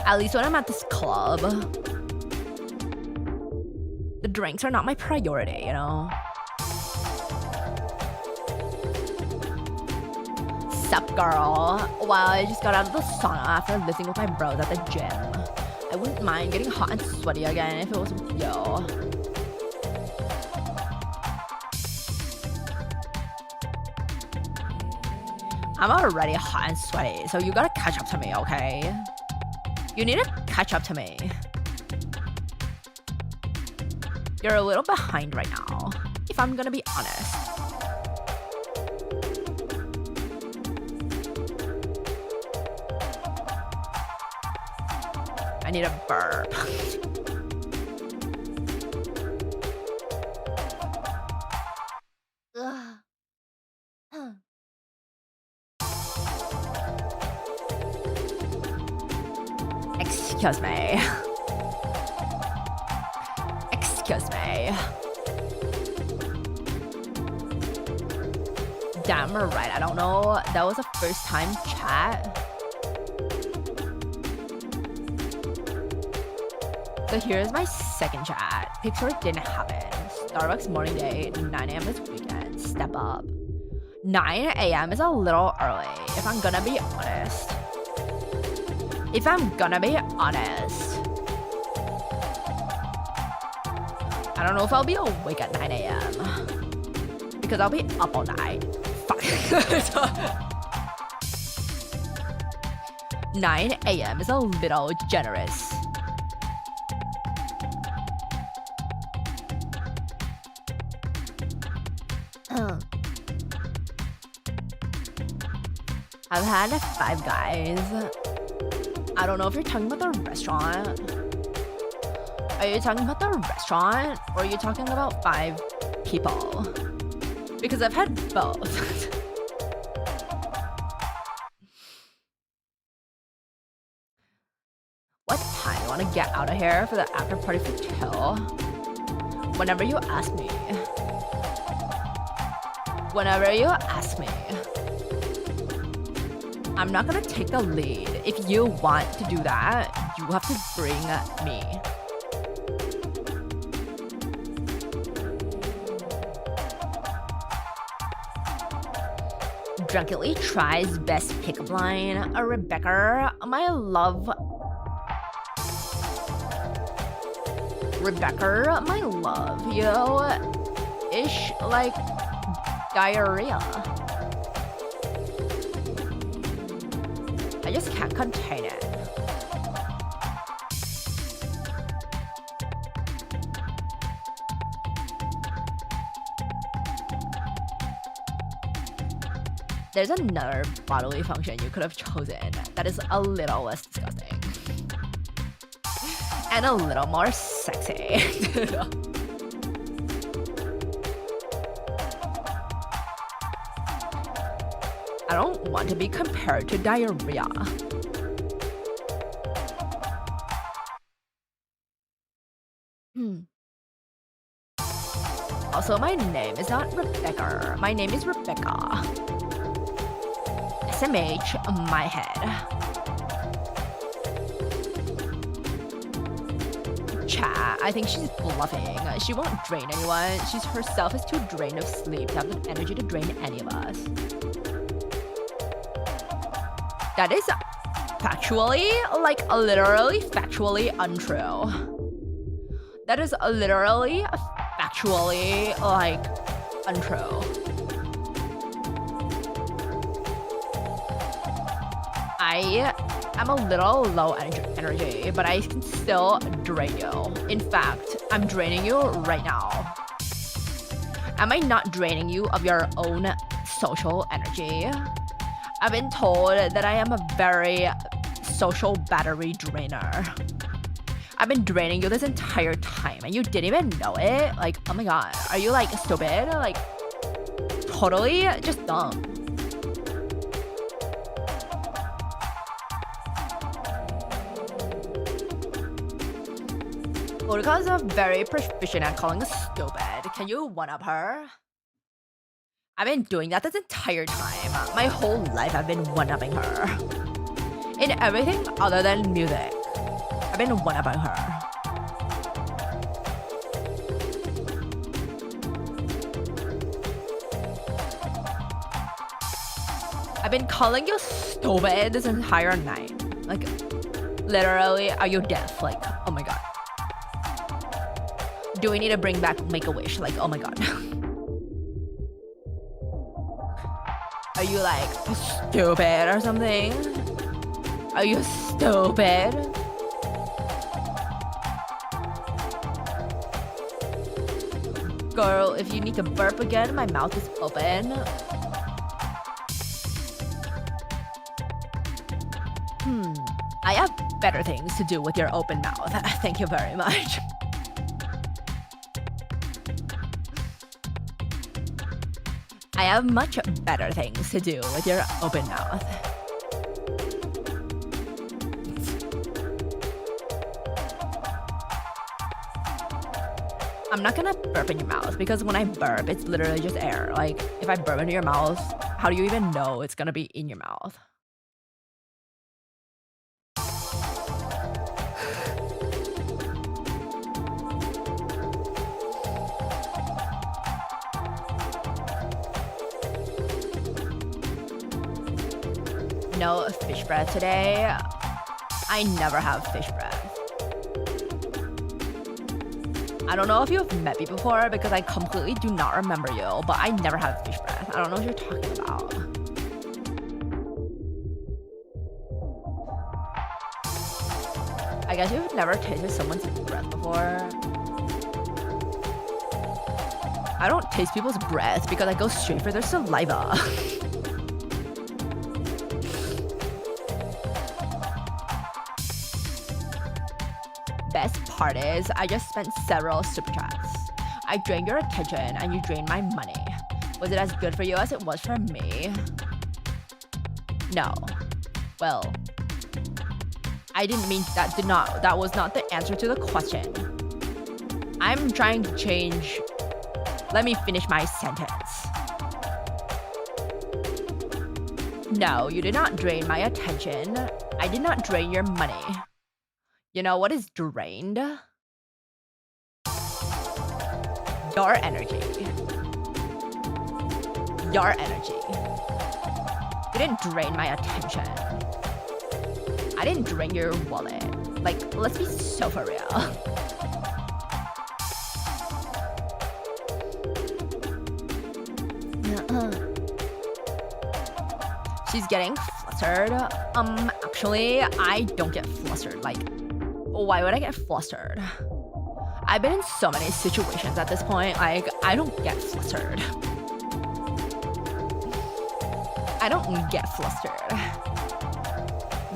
At least when I'm at this club. The drinks are not my priority, you know? Sup, girl? Well, I just got out of the sauna after living with my bros at the gym. I wouldn't mind getting hot and sweaty again if it was with you. I'm already hot and sweaty, so you gotta catch up to me, okay? You need to catch up to me. You're a little behind right now, if I'm gonna be honest. I need a burp. Excuse me. Excuse me. Damn right, I don't know. That was a first time chat. So here's my second chat. Picture didn't happen. Starbucks morning day, 9 a.m. this weekend. Step up. 9 a.m. is a little early, if I'm gonna be honest. If I'm gonna be honest. I don't know if I'll be awake at 9 a.m. because I'll be up all night. Fuck. 9 a.m. is a little generous. I've had 5 guys. I don't know if you're talking about the restaurant. Are you talking about the restaurant or are you talking about 5 people? Because I've had both. What time do you want to get out of here for the after party for 2? Whenever you ask me. Whenever you ask me. I'm not gonna take the lead. If you want to do that, you have to bring me. Drunkenly tries best pickup line. Rebecca, my love. Rebecca, my love. Ish like diarrhea. I just can't contain it. There's another bodily function you could have chosen that is a little less disgusting. And a little more sexy. I don't want to be compared to diarrhea. Also, my name is not Rebecca. My name is Rebecca. SMH, my head. Chat, I think she's bluffing. She won't drain anyone. She's herself is too drained of sleep to have the energy to drain any of us. That is factually, like literally factually untrue. That is literally factually like untrue. I am a little low energy, but I can still drain you. In fact, I'm draining you right now. Am I not draining you of your own social energy? I've been told that I am a very social battery drainer. I've been draining you this entire time and you didn't even know it? Like, oh my god, are you like stupid? Like, totally just dumb. Uruka's very proficient at calling us stupid. Can you one-up her? I've been doing that this entire time. My whole life I've been one-upping her. In everything other than music, I've been one-upping her. I've been calling you stupid this entire night. Like, literally, are you deaf? Like, oh my god. Do we need to bring back Make-A-Wish? Like, oh my god. Are you like stupid or something? Are you stupid? Girl, if you need to burp again, my mouth is open. I have better things to do with your open mouth. Thank you very much. I have much better things to do with your open mouth. I'm not gonna burp in your mouth because when I burp, it's literally just air. Like, if I burp into your mouth, how do you even know it's gonna be in your mouth? No fish breath today. I never have fish breath. I don't know if you've met me before because I completely do not remember you, but I never have fish breath. I don't know what you're talking about. I guess you've never tasted someone's breath before. I don't taste people's breath because I go straight for their saliva. Best part is, I just spent several super chats. I drained your attention and you drained my money. Was it as good for you as it was for me? No. Well, I didn't mean that that was not the answer to the question. I'm trying to change. Let me finish my sentence. No, you did not drain my attention. I did not drain your money. You know what is drained? Your energy. Your energy. You didn't drain my attention. I didn't drain your wallet. Like, let's be so for real. She's getting flustered. Actually, I don't get flustered. Like, why would I get flustered? I've been in so many situations at this point, like, I don't get flustered. I don't get flustered.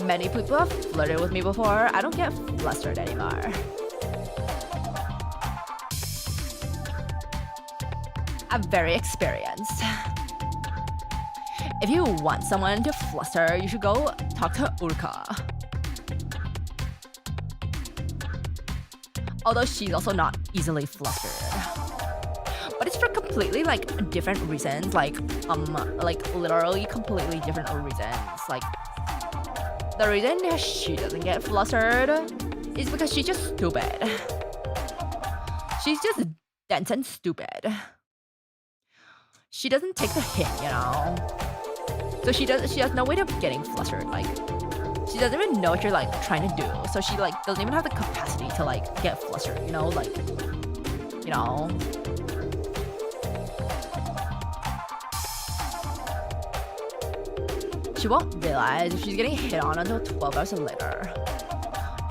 Many people have flirted with me before. I don't get flustered anymore. I'm very experienced. If you want someone to fluster, you should go talk to Uruka. Although she's also not easily flustered. But it's for completely, like, different reasons. Like literally completely different reasons. Like, the reason she doesn't get flustered is because she's just stupid. She's just dense and stupid. She doesn't take the hint, you know? So she has no way of getting flustered. Like, she doesn't even know what you're, like, trying to do. So she, like, doesn't even have the capacity to, like, get flustered, you know? Like, you know? She won't realize if she's getting hit on until 12 hours later.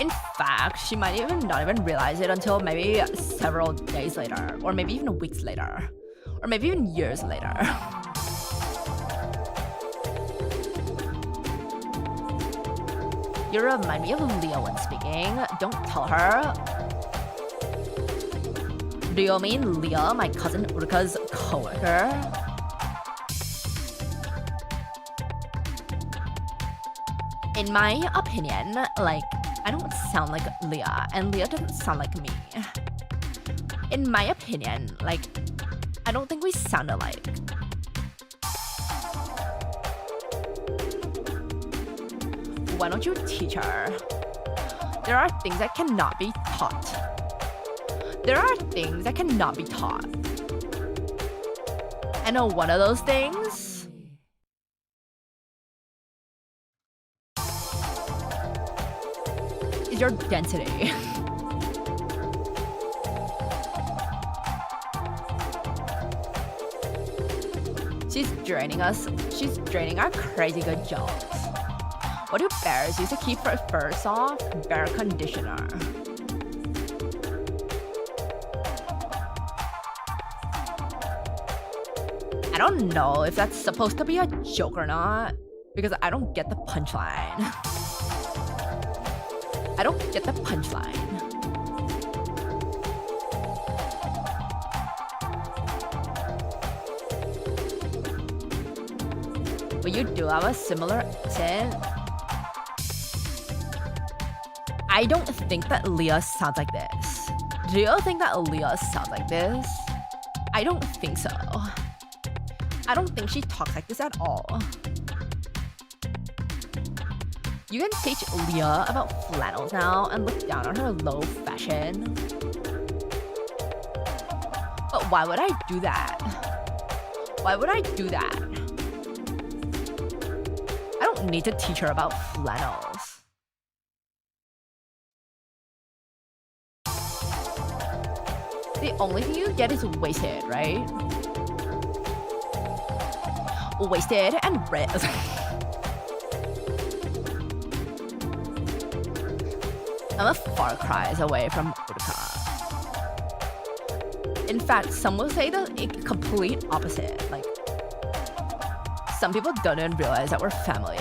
In fact, she might even not even realize it until maybe several days later. Or maybe even weeks later. Or maybe even years later. You remind me of Leo when speaking. Don't tell her. Do you mean Leah, my cousin Uruka's coworker? In my opinion, like, I don't sound like Leah, and Leah doesn't sound like me. In my opinion, like, I don't think we sound alike. Why don't you teach her? There are things that cannot be taught. There are things that cannot be taught. And one of those things is your density. She's draining us. She's draining our crazy good jokes. What do bears use to keep their fur soft? Bear conditioner. I don't know if that's supposed to be a joke or not, because I don't get the punchline. I don't get the punchline. But you do have a similar accent. I don't think that Leah sounds like this. Do you think that Leah sounds like this? I don't think so. I don't think she talks like this at all. You can teach Leah about flannels now and look down on her low fashion. But why would I do that? Why would I do that? I don't need to teach her about flannels. The only thing you get is wasted, right? Wasted and red. I'm a far cry away from Uruka. In fact, some will say the complete opposite. Like, some people don't even realize that we're family.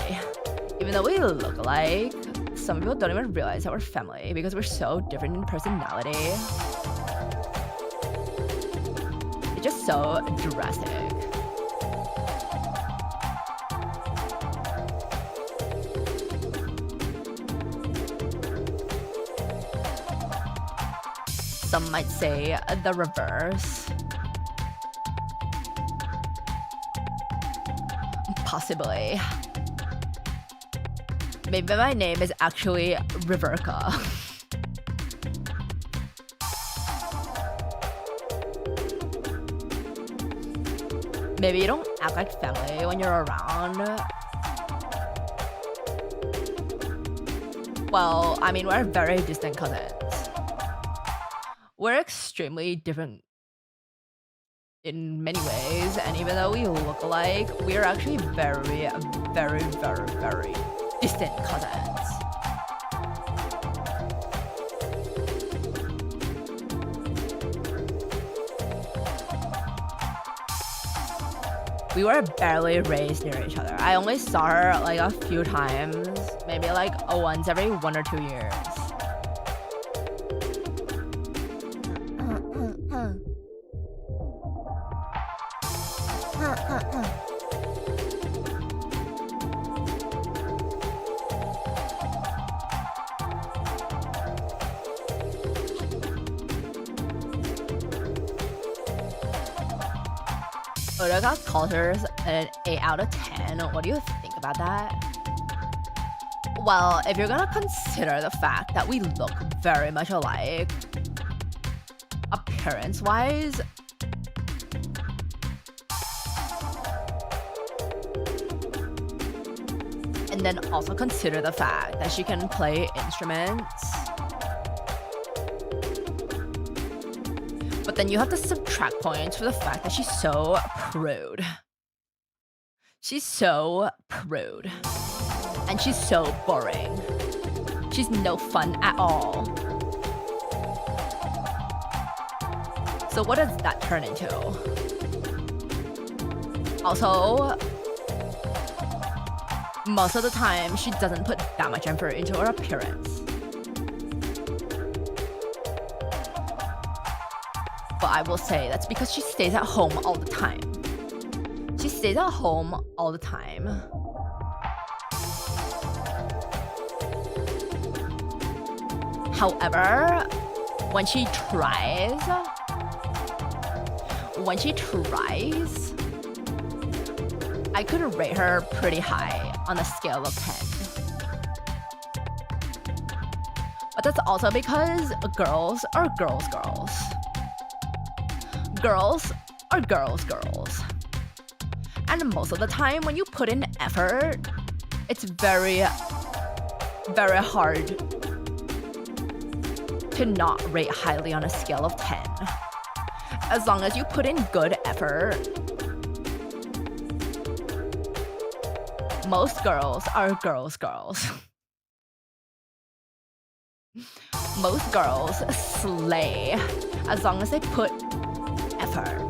Even though we look alike, some people don't even realize that we're family because we're so different in personality. It's just so drastic. Some might say the reverse. Possibly. Maybe my name is actually Riverka. Maybe you don't act like family when you're around. Well, I mean, we're very distant cousins. We're extremely different in many ways, and even though we look alike, we are actually very, very, very, very distant cousins. We were barely raised near each other. I only saw her like a few times, maybe like once every 1 or 2 years. Uruka calls hers an 8 out of 10. What do you think about that? Well, if you're gonna consider the fact that we look very much alike, appearance-wise, and then also consider the fact that she can play instruments, but then you have to subtract points for the fact that she's so prude. She's so prude. And she's so boring. She's no fun at all. So what does that turn into? Also, most of the time, she doesn't put that much effort into her appearance. But I will say that's because she stays at home all the time. She stays at home all the time. However, when she tries, I could rate her pretty high on a scale of 10. But that's also because girls are girls. Girls are girls. And most of the time when you put in effort, it's very, very hard to not rate highly on a scale of 10. As long as you put in good effort, most girls are girls. Most girls slay as long as they put effort.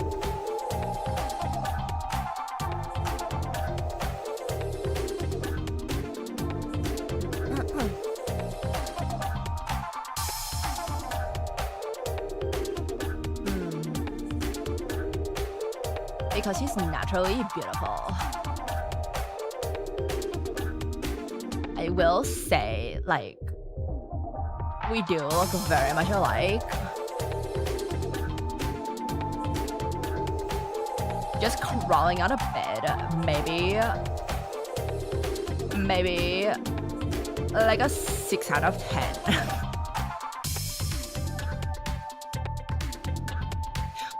Because she's naturally beautiful. I will say, like, we do look very much alike. just crawling out of bed, maybe like a 6 out of 10.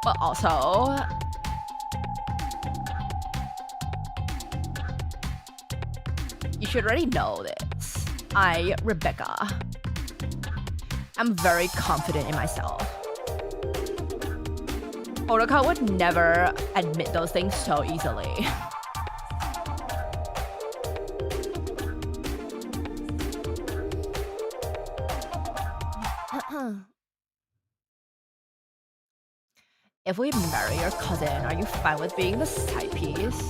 But also, you should already know this. I, Rebecca, am very confident in myself. Uruka would never admit those things so easily. If we marry your cousin, are you fine with being the side piece?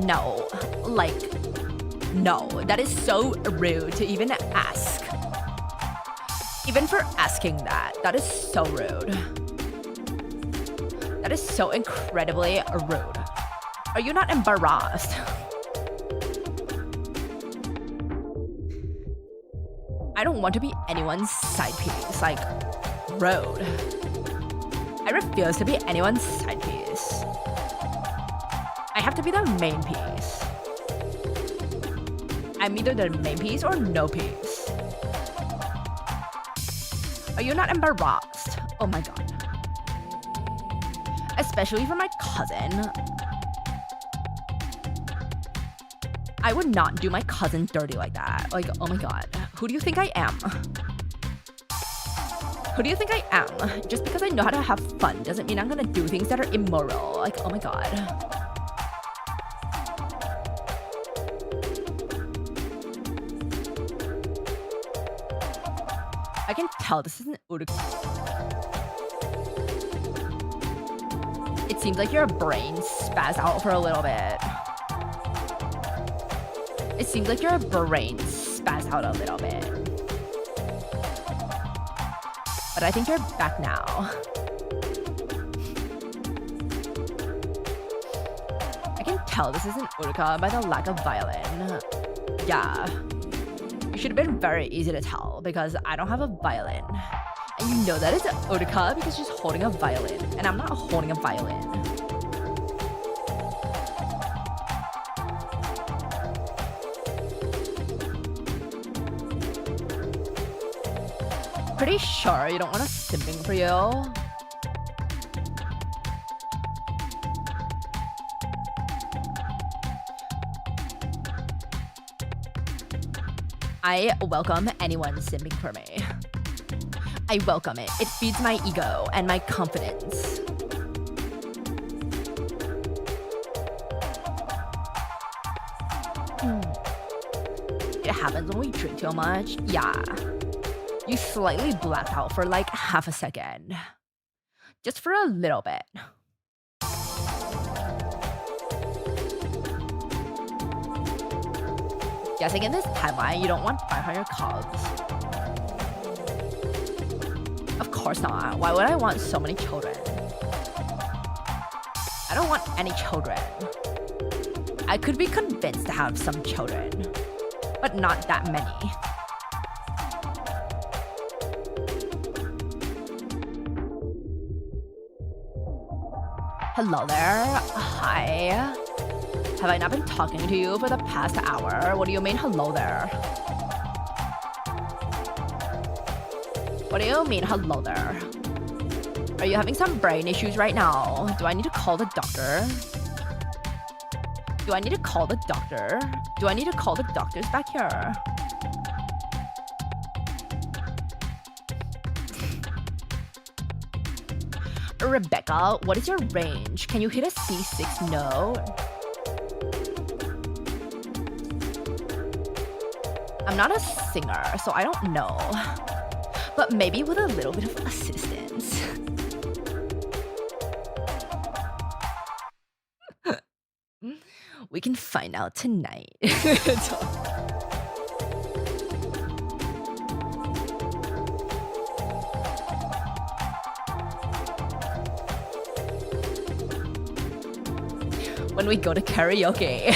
No. Like, no. That is so rude to even ask. Even for asking that, that is so rude. That is so incredibly rude. Are you not embarrassed? I don't want to be anyone's side piece, like, rude. I refuse to be anyone's side piece. I have to be the main piece. I'm either the main piece or no piece. Are you not embarrassed? Oh my god. Especially for my cousin. I would not do my cousin dirty like that. Like, oh my god. Who do you think I am? Who do you think I am? Just because I know how to have fun doesn't mean I'm gonna do things that are immoral. Like, oh my god. I can tell this isn't Uruka. It seems like your brain spazzed out for a little bit. It seems like your brain spazzed out a little bit. But I think you're back now. I can tell this isn't Uruka by the lack of violin. Yeah. It should have been very easy to tell because I don't have a violin. And you know that it's Uruka because she's holding a violin. And I'm not holding a violin. Pretty sure you don't want us simping for you. I welcome anyone simping for me. I welcome it. It feeds my ego and my confidence. It happens when we drink too much. Yeah. You slightly black out for like half a second. Just for a little bit. Guessing in this timeline, you don't want 500 cogs. Of course not. Why would I want so many children? I don't want any children. I could be convinced to have some children, but not that many. Hello there. Hi. Have I not been talking to you for the past hour? What do you mean, hello there? What do you mean, hello there? Are you having some brain issues right now? Do I need to call the doctor? Do I need to call the doctor? Do I need to call the doctors back here? Rebecca, what is your range? Can you hit a C6 note? I'm not a singer, so I don't know. But maybe with a little bit of assistance. We can find out tonight. When we go to karaoke.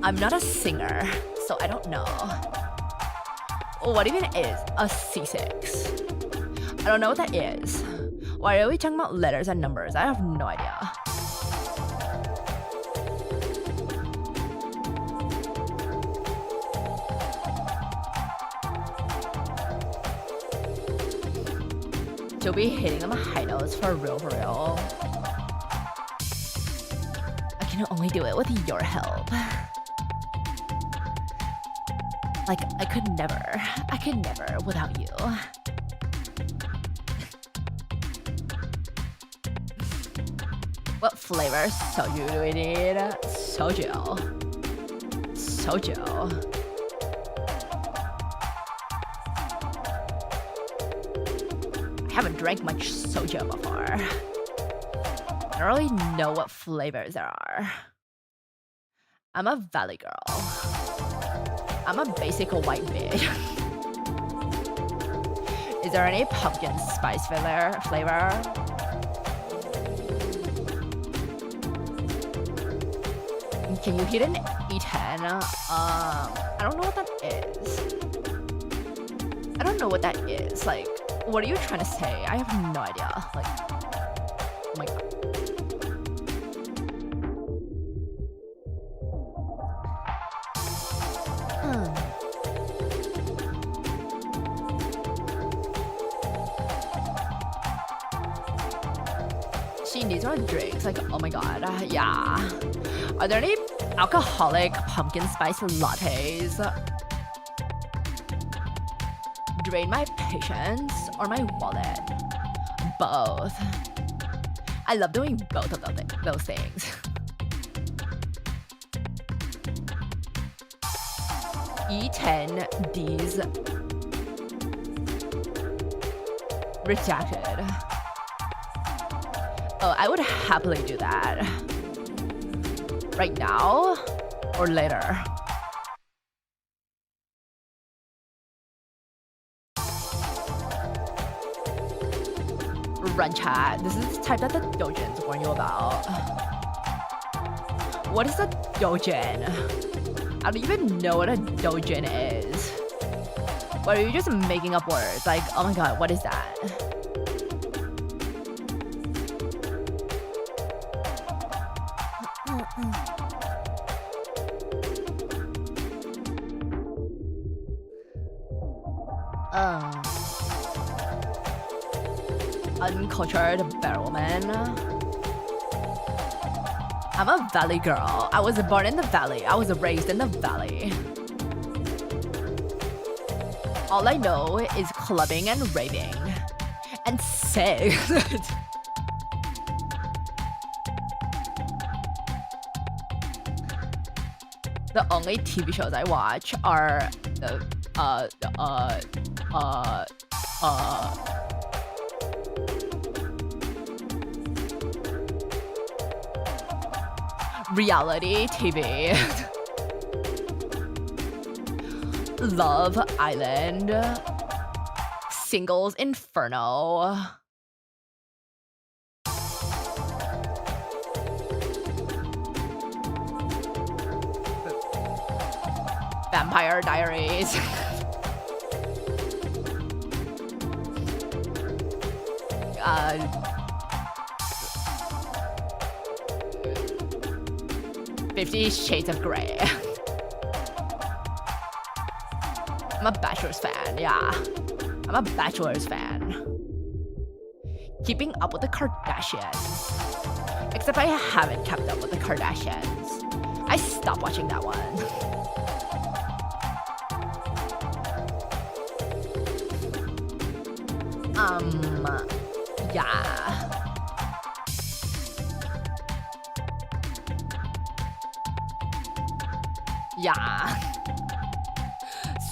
I'm not a singer, so I don't know. What even is a C6? I don't know what that is. Why are we talking about letters and numbers? I have no idea. To be hitting on the high notes for real. I can only do it with your help. Like, I could never without you. What flavor soju do we need? Soju. I haven't drank much soju before. I don't really know what flavors there are. I'm a valley girl. I'm a basic white bitch. Is there any pumpkin spice flavor? Can you hit an E10? I don't know what that is. I don't know what that is. Like, what are you trying to say? I have no idea. Like, oh my god. She needs more drinks. Like, oh my god. Yeah. Are there any alcoholic pumpkin spice lattes? Drain my patience or my wallet? Both. I love doing both of those things. E10Ds. Rejected. Oh, I would happily do that. Right now or later? Run chat. This is the type that the dojins warn you about. What is a dojin? I don't even know what a dojin is. What, are you just making up words? Like, oh my god, what is that? Uncultured barrelman. I'm a valley girl. I was born in the valley. I was raised in the valley. All I know is clubbing and raving. And sex. The only TV shows I watch are reality TV. Love Island. Singles Inferno. Vampire Diaries. $50 Shades of Grey. I'm a Bachelor's fan, yeah. I'm a Bachelor's fan. Keeping Up with the Kardashians. Except I haven't kept up with the Kardashians. I stopped watching that one. Yeah. Yeah.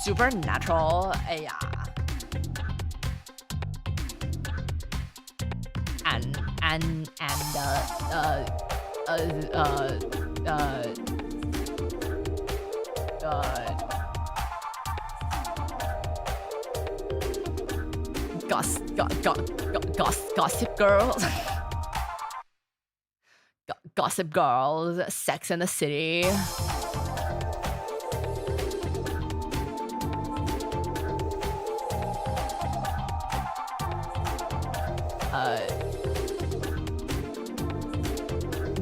Supernatural, yeah. Gossip Girls. Gossip Girls, Sex and the City.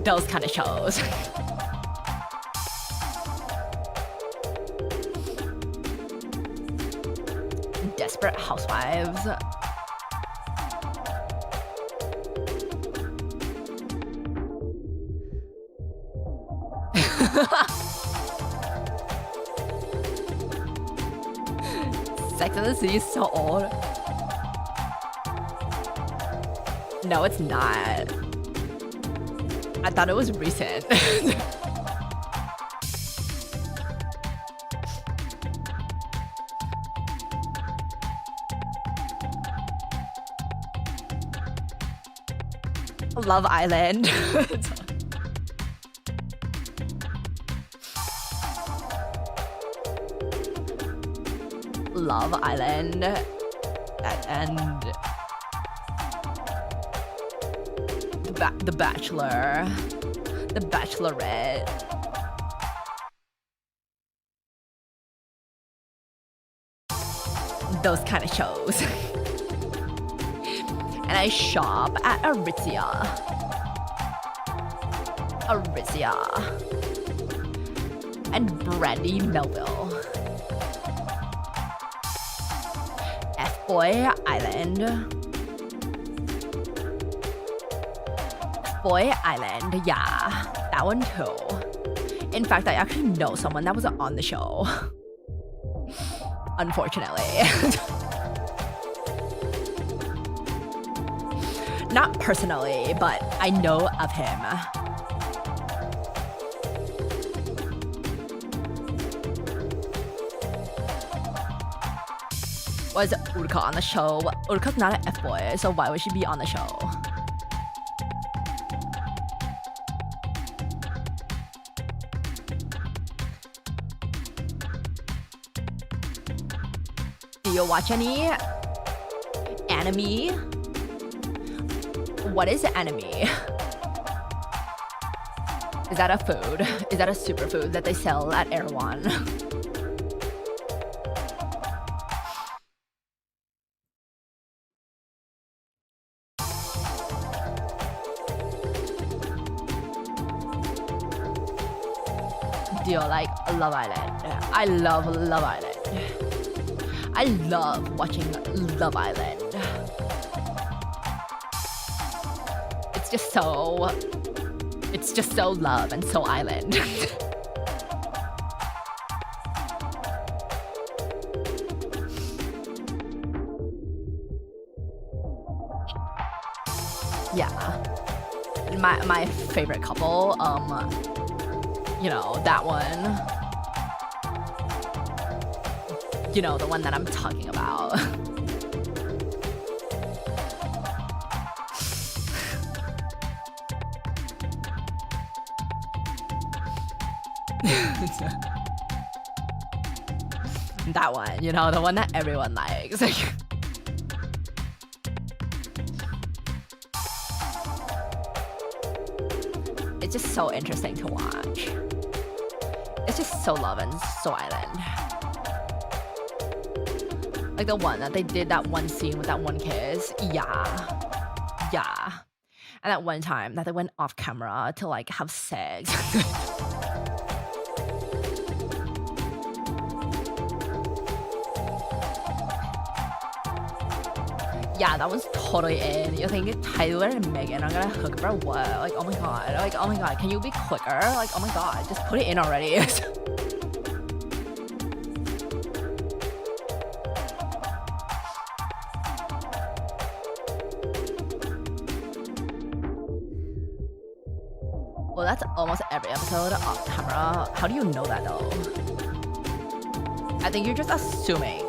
Those kind of shows. Desperate Housewives. Sex and the City is so old. No, it's not. I thought it was recent. Love Island. Love Island and The Bachelor, The Bachelorette. Those kind of shows. And I shop at Aritzia. And Brandy Melville. F-Boy Island. F-Boy Island, yeah. That one too. In fact, I actually know someone that was on the show. Unfortunately. Not personally, but I know of him. Was Uruka on the show? Uruka's not an F-boy, so why would she be on the show? Do you watch any anime? What is anime? Is that a food? Is that a superfood that they sell at Erewhon? Do you like Love Island? I love Love Island. I love watching Love Island. It's just so love and so island. Yeah. My favorite couple, you know, that one. You know, the one that I'm talking about. That one, you know, the one that everyone likes. It's just so interesting to watch. It's just so love and so island. Like the one that they did that one scene with that one kiss. Yeah. And that one time that they went off camera to like have sex. Yeah, that was totally in. You think Tyler and Megan are gonna hook up or what? Like, oh my god, can you be quicker? Like, oh my god, just put it in already. Well, that's almost every episode off camera. How do you know that though? I think you're just assuming.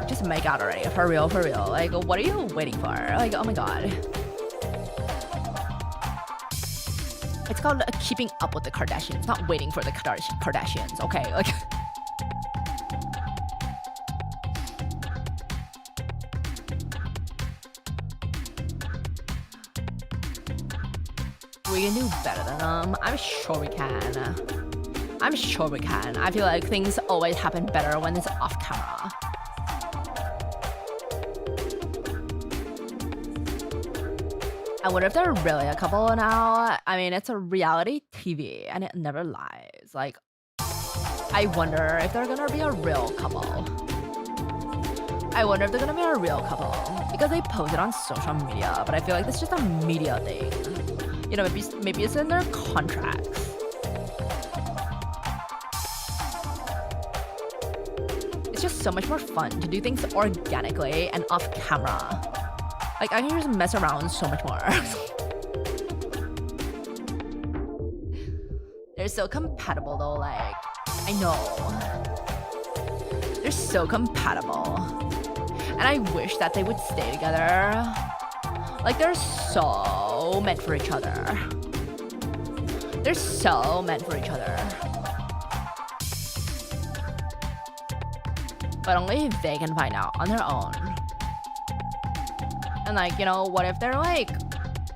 Just make out already, for real. Like, what are you waiting for? Like, oh my god. It's called keeping up with the Kardashians, not waiting for the Kardashians, okay? Like, we can do better than them. I'm sure we can. I feel like things always happen better when it's off camera. I wonder if they're really a couple now. I mean, it's a reality TV and it never lies. Like, I wonder if they're gonna be a real couple. I wonder if they're gonna be a real couple because they post it on social media, but I feel like it's just a media thing. You know, maybe it's in their contracts. It's just so much more fun to do things organically and off camera. Like, I can just mess around so much more. They're so compatible though, like, I know. They're so compatible. And I wish that they would stay together. Like, they're so meant for each other. They're so meant for each other. But only they can find out on their own. And like, you know, what if they're like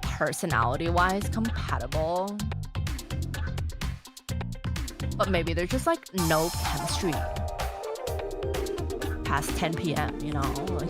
personality-wise compatible? But maybe there's just like no chemistry past 10 p.m., you know? Like,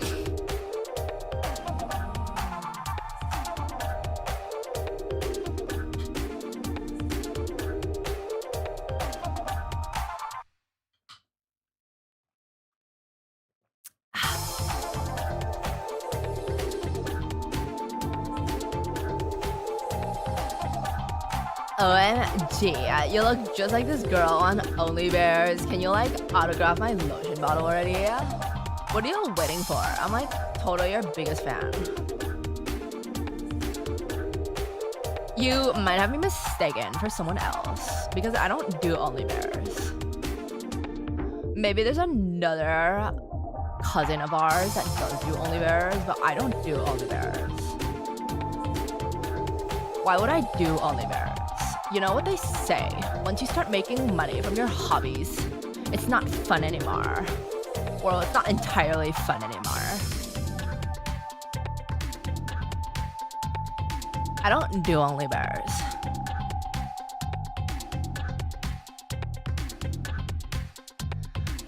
OMG, you look just like this girl on OnlyBears. Can you like autograph my lotion bottle already? What are you waiting for? I'm like totally your biggest fan. You might have me mistaken for someone else because I don't do OnlyBears. Maybe there's another cousin of ours that does do OnlyBears, but I don't do OnlyBears. Why would I do OnlyBears? You know what they say, once you start making money from your hobbies, it's not fun anymore. Well, it's not entirely fun anymore. I don't do OnlyBears.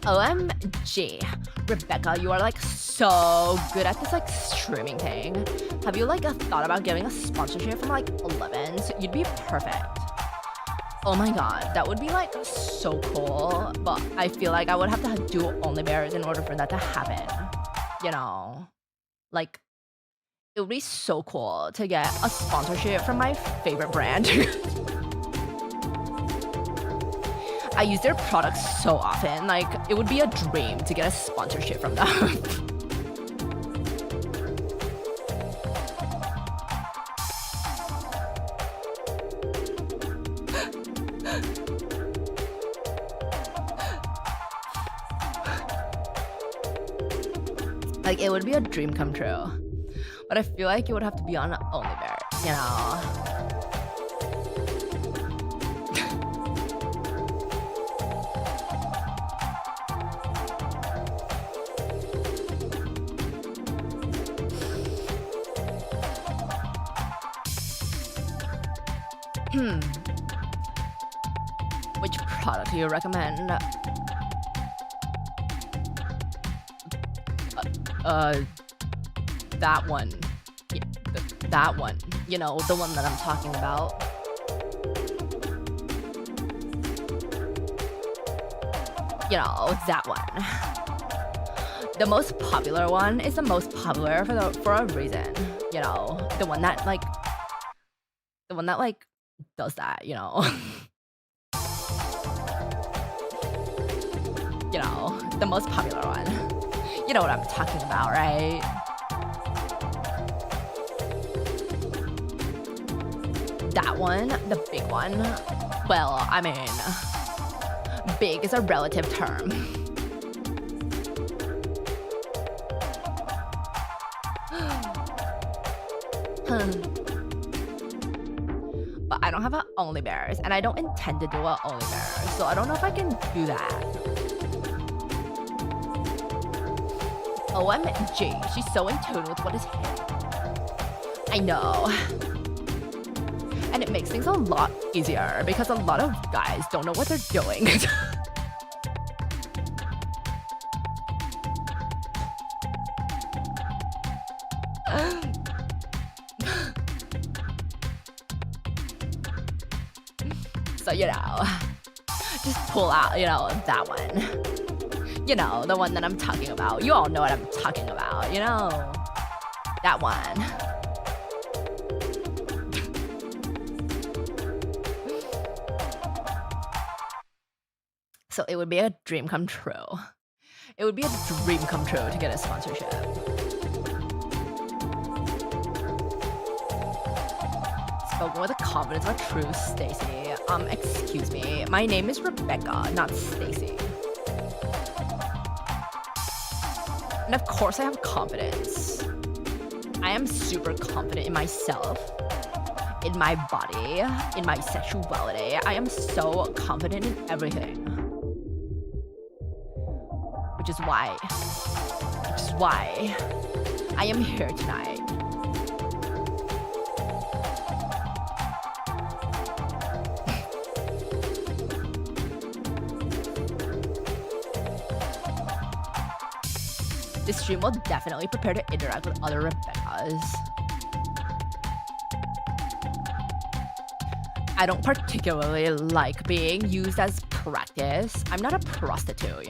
OMG. Rebecca, you are like so good at this like streaming thing. Have you like thought about getting a sponsorship from like 11? So you'd be perfect. Oh my god, that would be like so cool. But I feel like I would have to do OnlyBears in order for that to happen. You know? Like, it would be so cool to get a sponsorship from my favorite brand. I use their products so often, like, it would be a dream to get a sponsorship from them. Like, it would be a dream come true. But I feel like it would have to be on OnlyBears, you know? Which product do you recommend? That one. Yeah, that one. You know, the one that I'm talking about. You know, that one. The most popular one is the most popular for a reason. You know, the one that like does that, you know. You know, the most popular one. You know what I'm talking about, right? That one, the big one. Well, I mean, big is a relative term. But I don't have an OnlyBears, and I don't intend to do an OnlyBears, so I don't know if I can do that. OMG, she's so in tune with what is hip. I know. And it makes things a lot easier because a lot of guys don't know what they're doing. So, just pull out, that one. The one that I'm talking about. You all know what I'm talking about, that one. So it would be a dream come true. It would be a dream come true to get a sponsorship. Spoken with a confidence of a true Stacy. Excuse me. My name is Rebecca, not Stacy. And of course I have confidence. I am super confident in myself, in my body, in my sexuality. I am so confident in everything. Which is why I am here tonight. This stream will definitely prepare to interact with other Rebeccas. I don't particularly like being used as practice. I'm not a prostitute,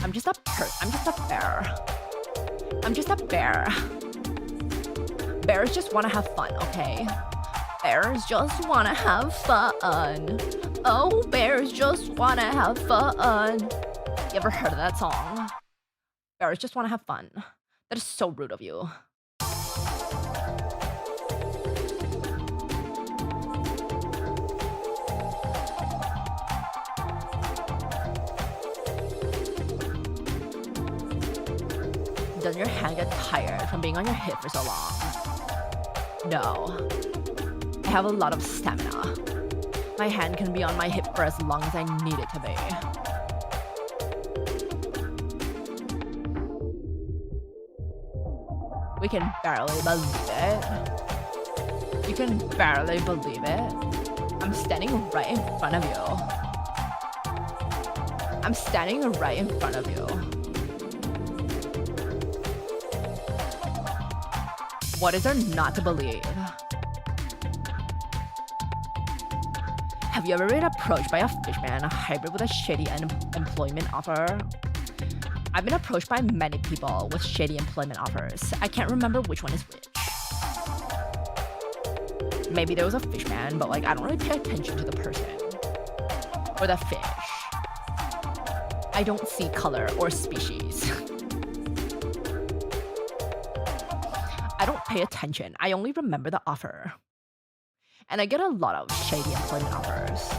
I'm just a bear. I'm just a bear. Bears just want to have fun, okay? Bears just want to have fun. Oh, bears just want to have fun. You ever heard of that song? Bears just want to have fun. That is so rude of you. Does your hand get tired from being on your hip for so long? No. I have a lot of stamina. My hand can be on my hip for as long as I need it to be. We can barely believe it. You can barely believe it. I'm standing right in front of you. I'm standing right in front of you. What is there not to believe? Have you ever been approached by a fishman, a hybrid with a shady employment offer? I've been approached by many people with shady employment offers. I can't remember which one is which. Maybe there was a fishman, but I don't really pay attention to the person or the fish. I don't see color or species. I don't pay attention. I only remember the offer. And I get a lot of shady employment offers.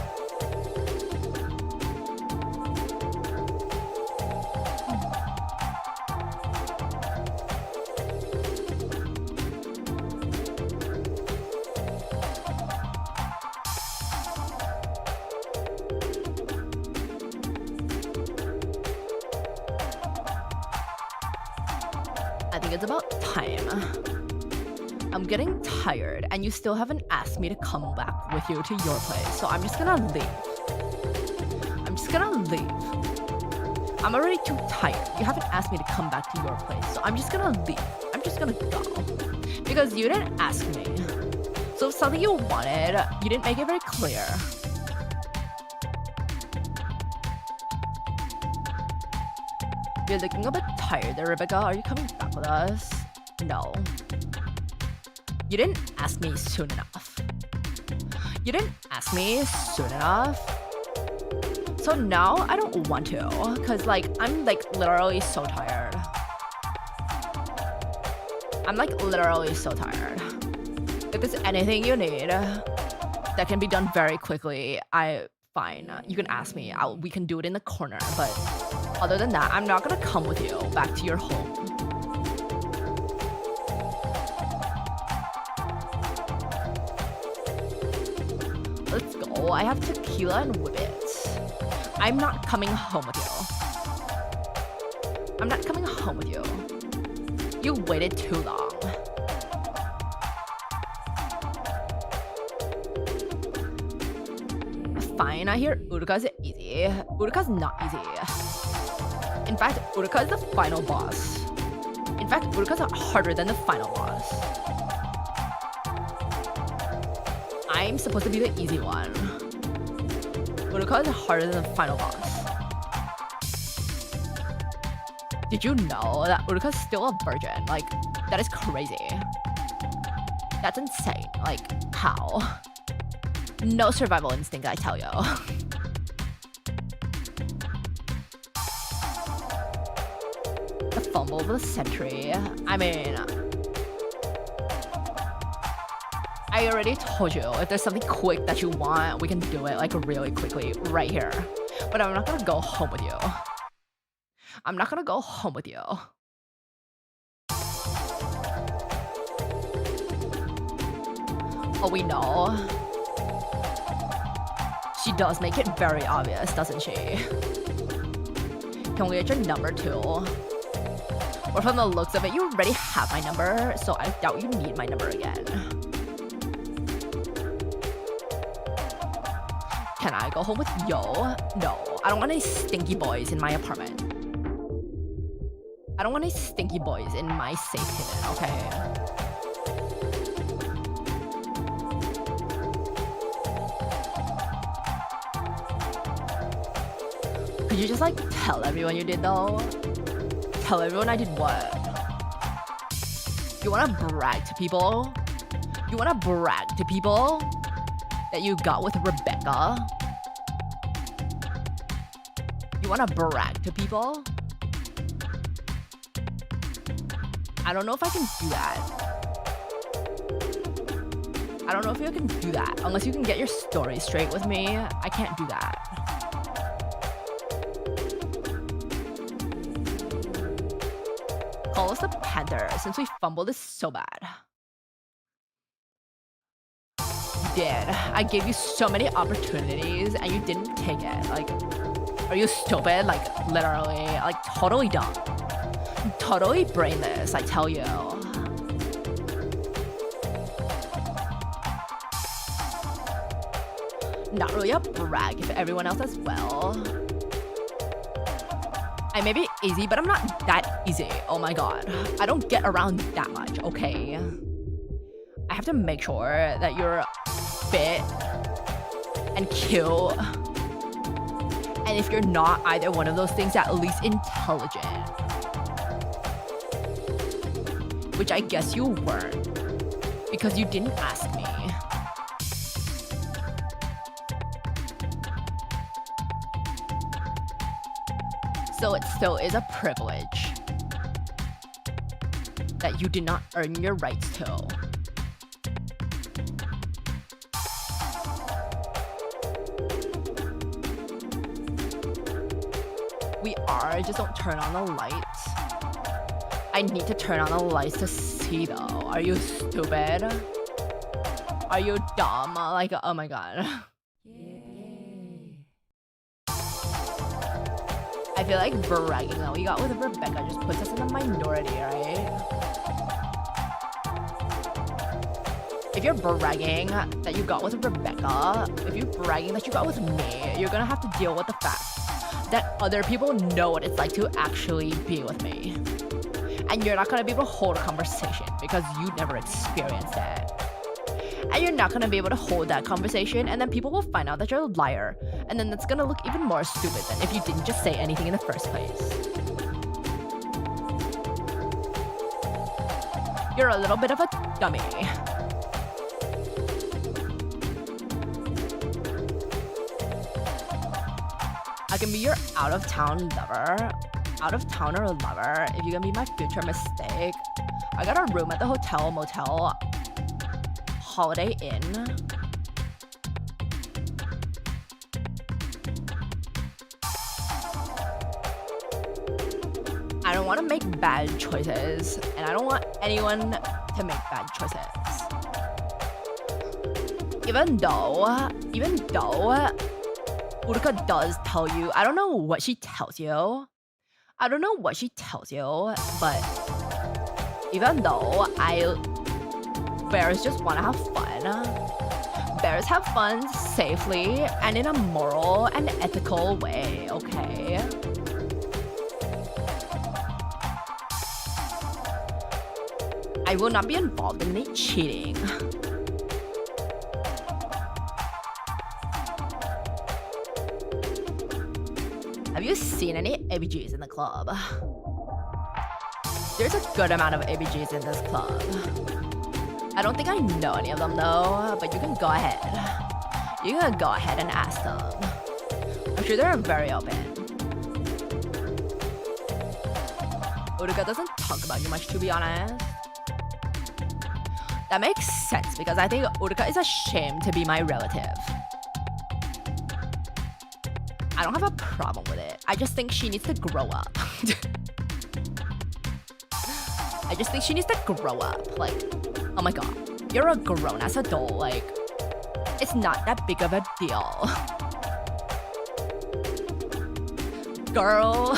I think it's about time. I'm getting tired and you still haven't asked me to come back with you to your place, so I'm just gonna leave. I'm already too tired. You haven't asked me to come back to your place, so I'm just gonna leave. I'm just gonna go. Because you didn't ask me. So if something you wanted, you didn't make it very clear. You're looking a bit tired there, Rebecca. Are you coming back with us? No. You didn't ask me soon enough. You didn't ask me soon enough. So now I don't want to, cause I'm literally so tired. I'm literally so tired. If there's anything you need that can be done very quickly, fine. You can ask me. We can do it in the corner, but other than that, I'm not gonna come with you back to your home. Let's go. I have tequila and whip it. I'm not coming home with you. I'm not coming home with you. You waited too long. Fine, I hear Uruka's easy. Uruka's not easy. In fact, Uruka is the final boss. In fact, Uruka's harder than the final boss. I I'm supposed to be the easy one. Uruka is harder than the final boss. Did you know that Uruka's still a virgin? Like, that is crazy. That's insane. Like, how? No survival instinct, I tell you. The fumble of the century. I mean, I already told you, if there's something quick that you want, we can do it like really quickly right here. But I'm not gonna go home with you. I'm not gonna go home with you. Oh, we know. She does make it very obvious, doesn't she? Can we get your number too? Or from the looks of it, you already have my number, so I doubt you need my number again. Can I go home with yo? No, I don't want any stinky boys in my apartment. I don't want any stinky boys in my safe haven, okay? Could you just like tell everyone you did though? Tell everyone I did what? You wanna brag to people? You wanna brag to people that you got with Rebecca? You wanna brag to people? I don't know if I can do that. I don't know if you can do that. Unless you can get your story straight with me, I can't do that. Call us a panther since we fumbled this so bad. You did. I gave you so many opportunities and you didn't take it. Like, are you stupid? Like, literally. Like, totally dumb. Totally brainless, I tell you. Not really a brag if everyone else as well. I may be easy, but I'm not that easy. Oh my god. I don't get around that much, okay? I have to make sure that you're fit and cute. And if you're not either one of those things, at least intelligent. Which I guess you weren't, because you didn't ask me. So it still is a privilege that you did not earn your rights to. We are, just don't turn on the lights. I need to turn on the lights to see though. Are you stupid? Are you dumb? Like, oh my god. Yay. I feel like bragging that we got with Rebecca just puts us in the minority, right? If you're bragging that you got with Rebecca, if you're bragging that you got with me, you're gonna have to deal with the fact that other people know what it's like to actually be with me. And you're not gonna be able to hold a conversation because you never experienced it. And you're not gonna be able to hold that conversation, and then people will find out that you're a liar. And then that's gonna look even more stupid than if you didn't just say anything in the first place. You're a little bit of a dummy. I can be your out-of-town lover. Out-of-towner lover, if you can be my future mistake. I got a room at the hotel motel Holiday Inn. I don't want to make bad choices, and I don't want anyone to make bad choices. Even though Uruka does tell you, I don't know what she tells you. I don't know what she tells you, but even though bears just want to have fun, bears have fun safely and in a moral and ethical way, okay? I will not be involved in any cheating. Have you seen any ABGs in the club? There's a good amount of ABGs in this club. I don't think I know any of them though, but you can go ahead. You can go ahead and ask them. I'm sure they're very open. Uruka doesn't talk about you much, to be honest. That makes sense because I think Uruka is ashamed to be my relative. I don't have a problem with it. I just think she needs to grow up. I just think she needs to grow up. Like, oh my god, you're a grown-ass adult. Like, it's not that big of a deal. Girl.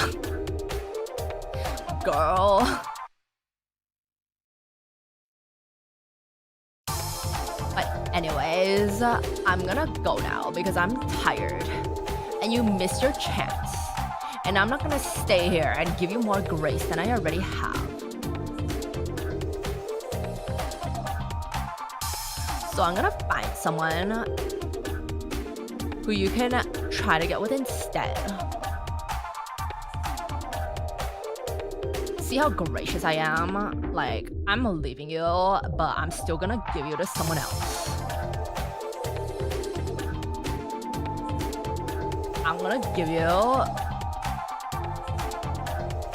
Girl. But anyways, I'm gonna go now because I'm tired. And you missed your chance. And I'm not gonna stay here and give you more grace than I already have. So I'm gonna find someone who you can try to get with instead. See how gracious I am? Like, I'm leaving you, but I'm still gonna give you to someone else. I'm gonna give you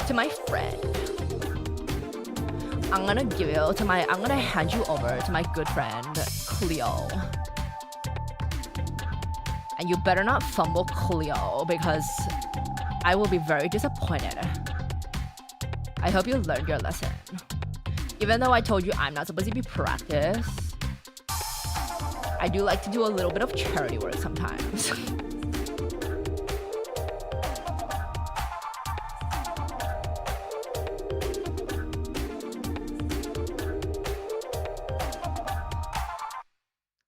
to my friend. I'm gonna hand you over to my good friend, Cleo. And you better not fumble Cleo because I will be very disappointed. I hope you learned your lesson. Even though I told you I'm not supposed to be practice, I do like to do a little bit of charity work sometimes.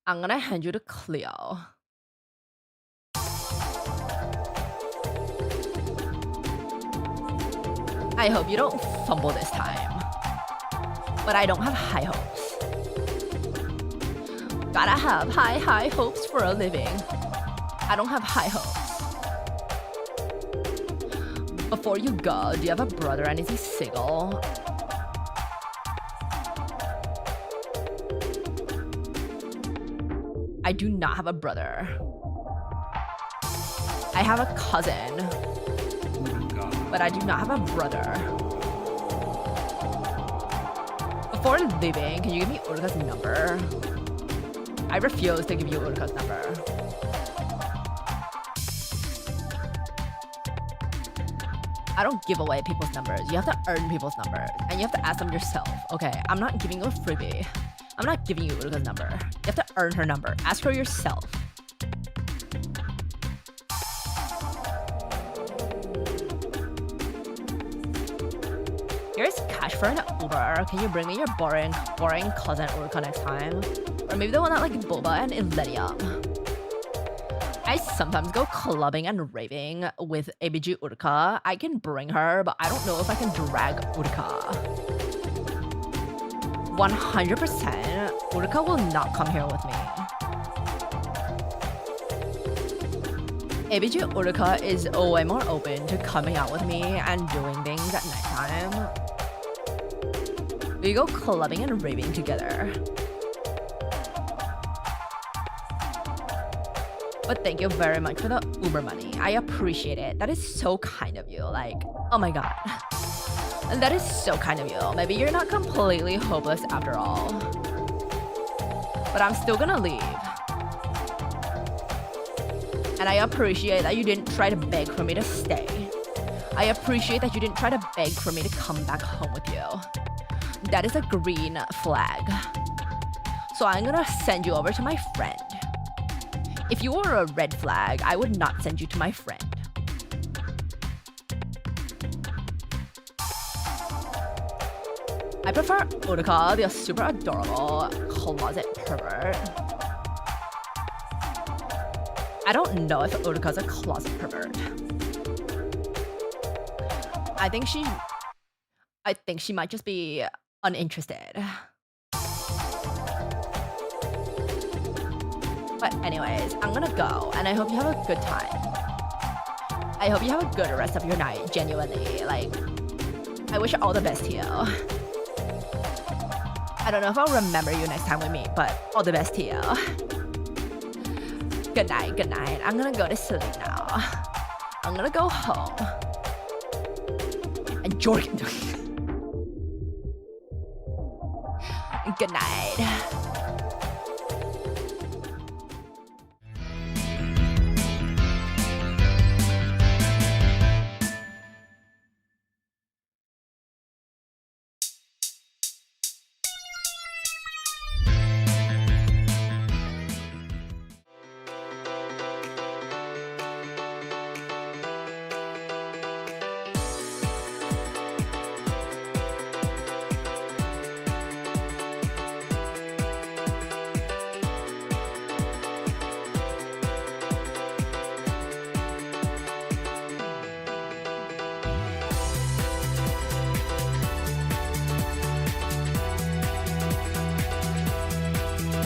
I'm gonna hand you to Cleo. I hope you don't fumble this time. But I don't have high hopes. Gotta have high hopes for a living. I don't have high hopes. Before you go, do you have a brother and is he single? I do not have a brother. I have a cousin, but I do not have a brother. Before leaving, can you give me Uruka's number? I refuse to give you Uruka's number. I don't give away people's numbers. You have to earn people's numbers, and you have to ask them yourself. Okay, I'm not giving you a freebie. I'm not giving you Uruka's number. You have to earn her number. Ask her yourself. Here's cash for an Uber. Can you bring me your boring cousin Uruka next time? Or maybe the one that like Boba and Illenium. I sometimes go clubbing and raving with ABG Uruka. I can bring her, but I don't know if I can drag Uruka. 100% Uruka will not come here with me. ABG Uruka is way more open to coming out with me and doing things at nighttime. We go clubbing and raving together. But thank you very much for the Uber money. I appreciate it. That is so kind of you. Like, oh my god. And that is so kind of you. Maybe you're not completely hopeless after all. But I'm still gonna leave. And I appreciate that you didn't try to beg for me to stay. I appreciate that you didn't try to beg for me to come back home with you. That is a green flag. So I'm gonna send you over to my friend. If you were a red flag, I would not send you to my friend. I prefer Uruka, the super adorable closet pervert. I don't know if Uruka's a closet pervert. I think she might just be uninterested. But anyways, I'm gonna go, and I hope you have a good time. I hope you have a good rest of your night, genuinely. Like, I wish you all the best to you. I don't know if I'll remember you next time we meet, but all the best to you. Good night, good night. I'm gonna go to sleep now. I'm gonna go home. And Jordan. Good night.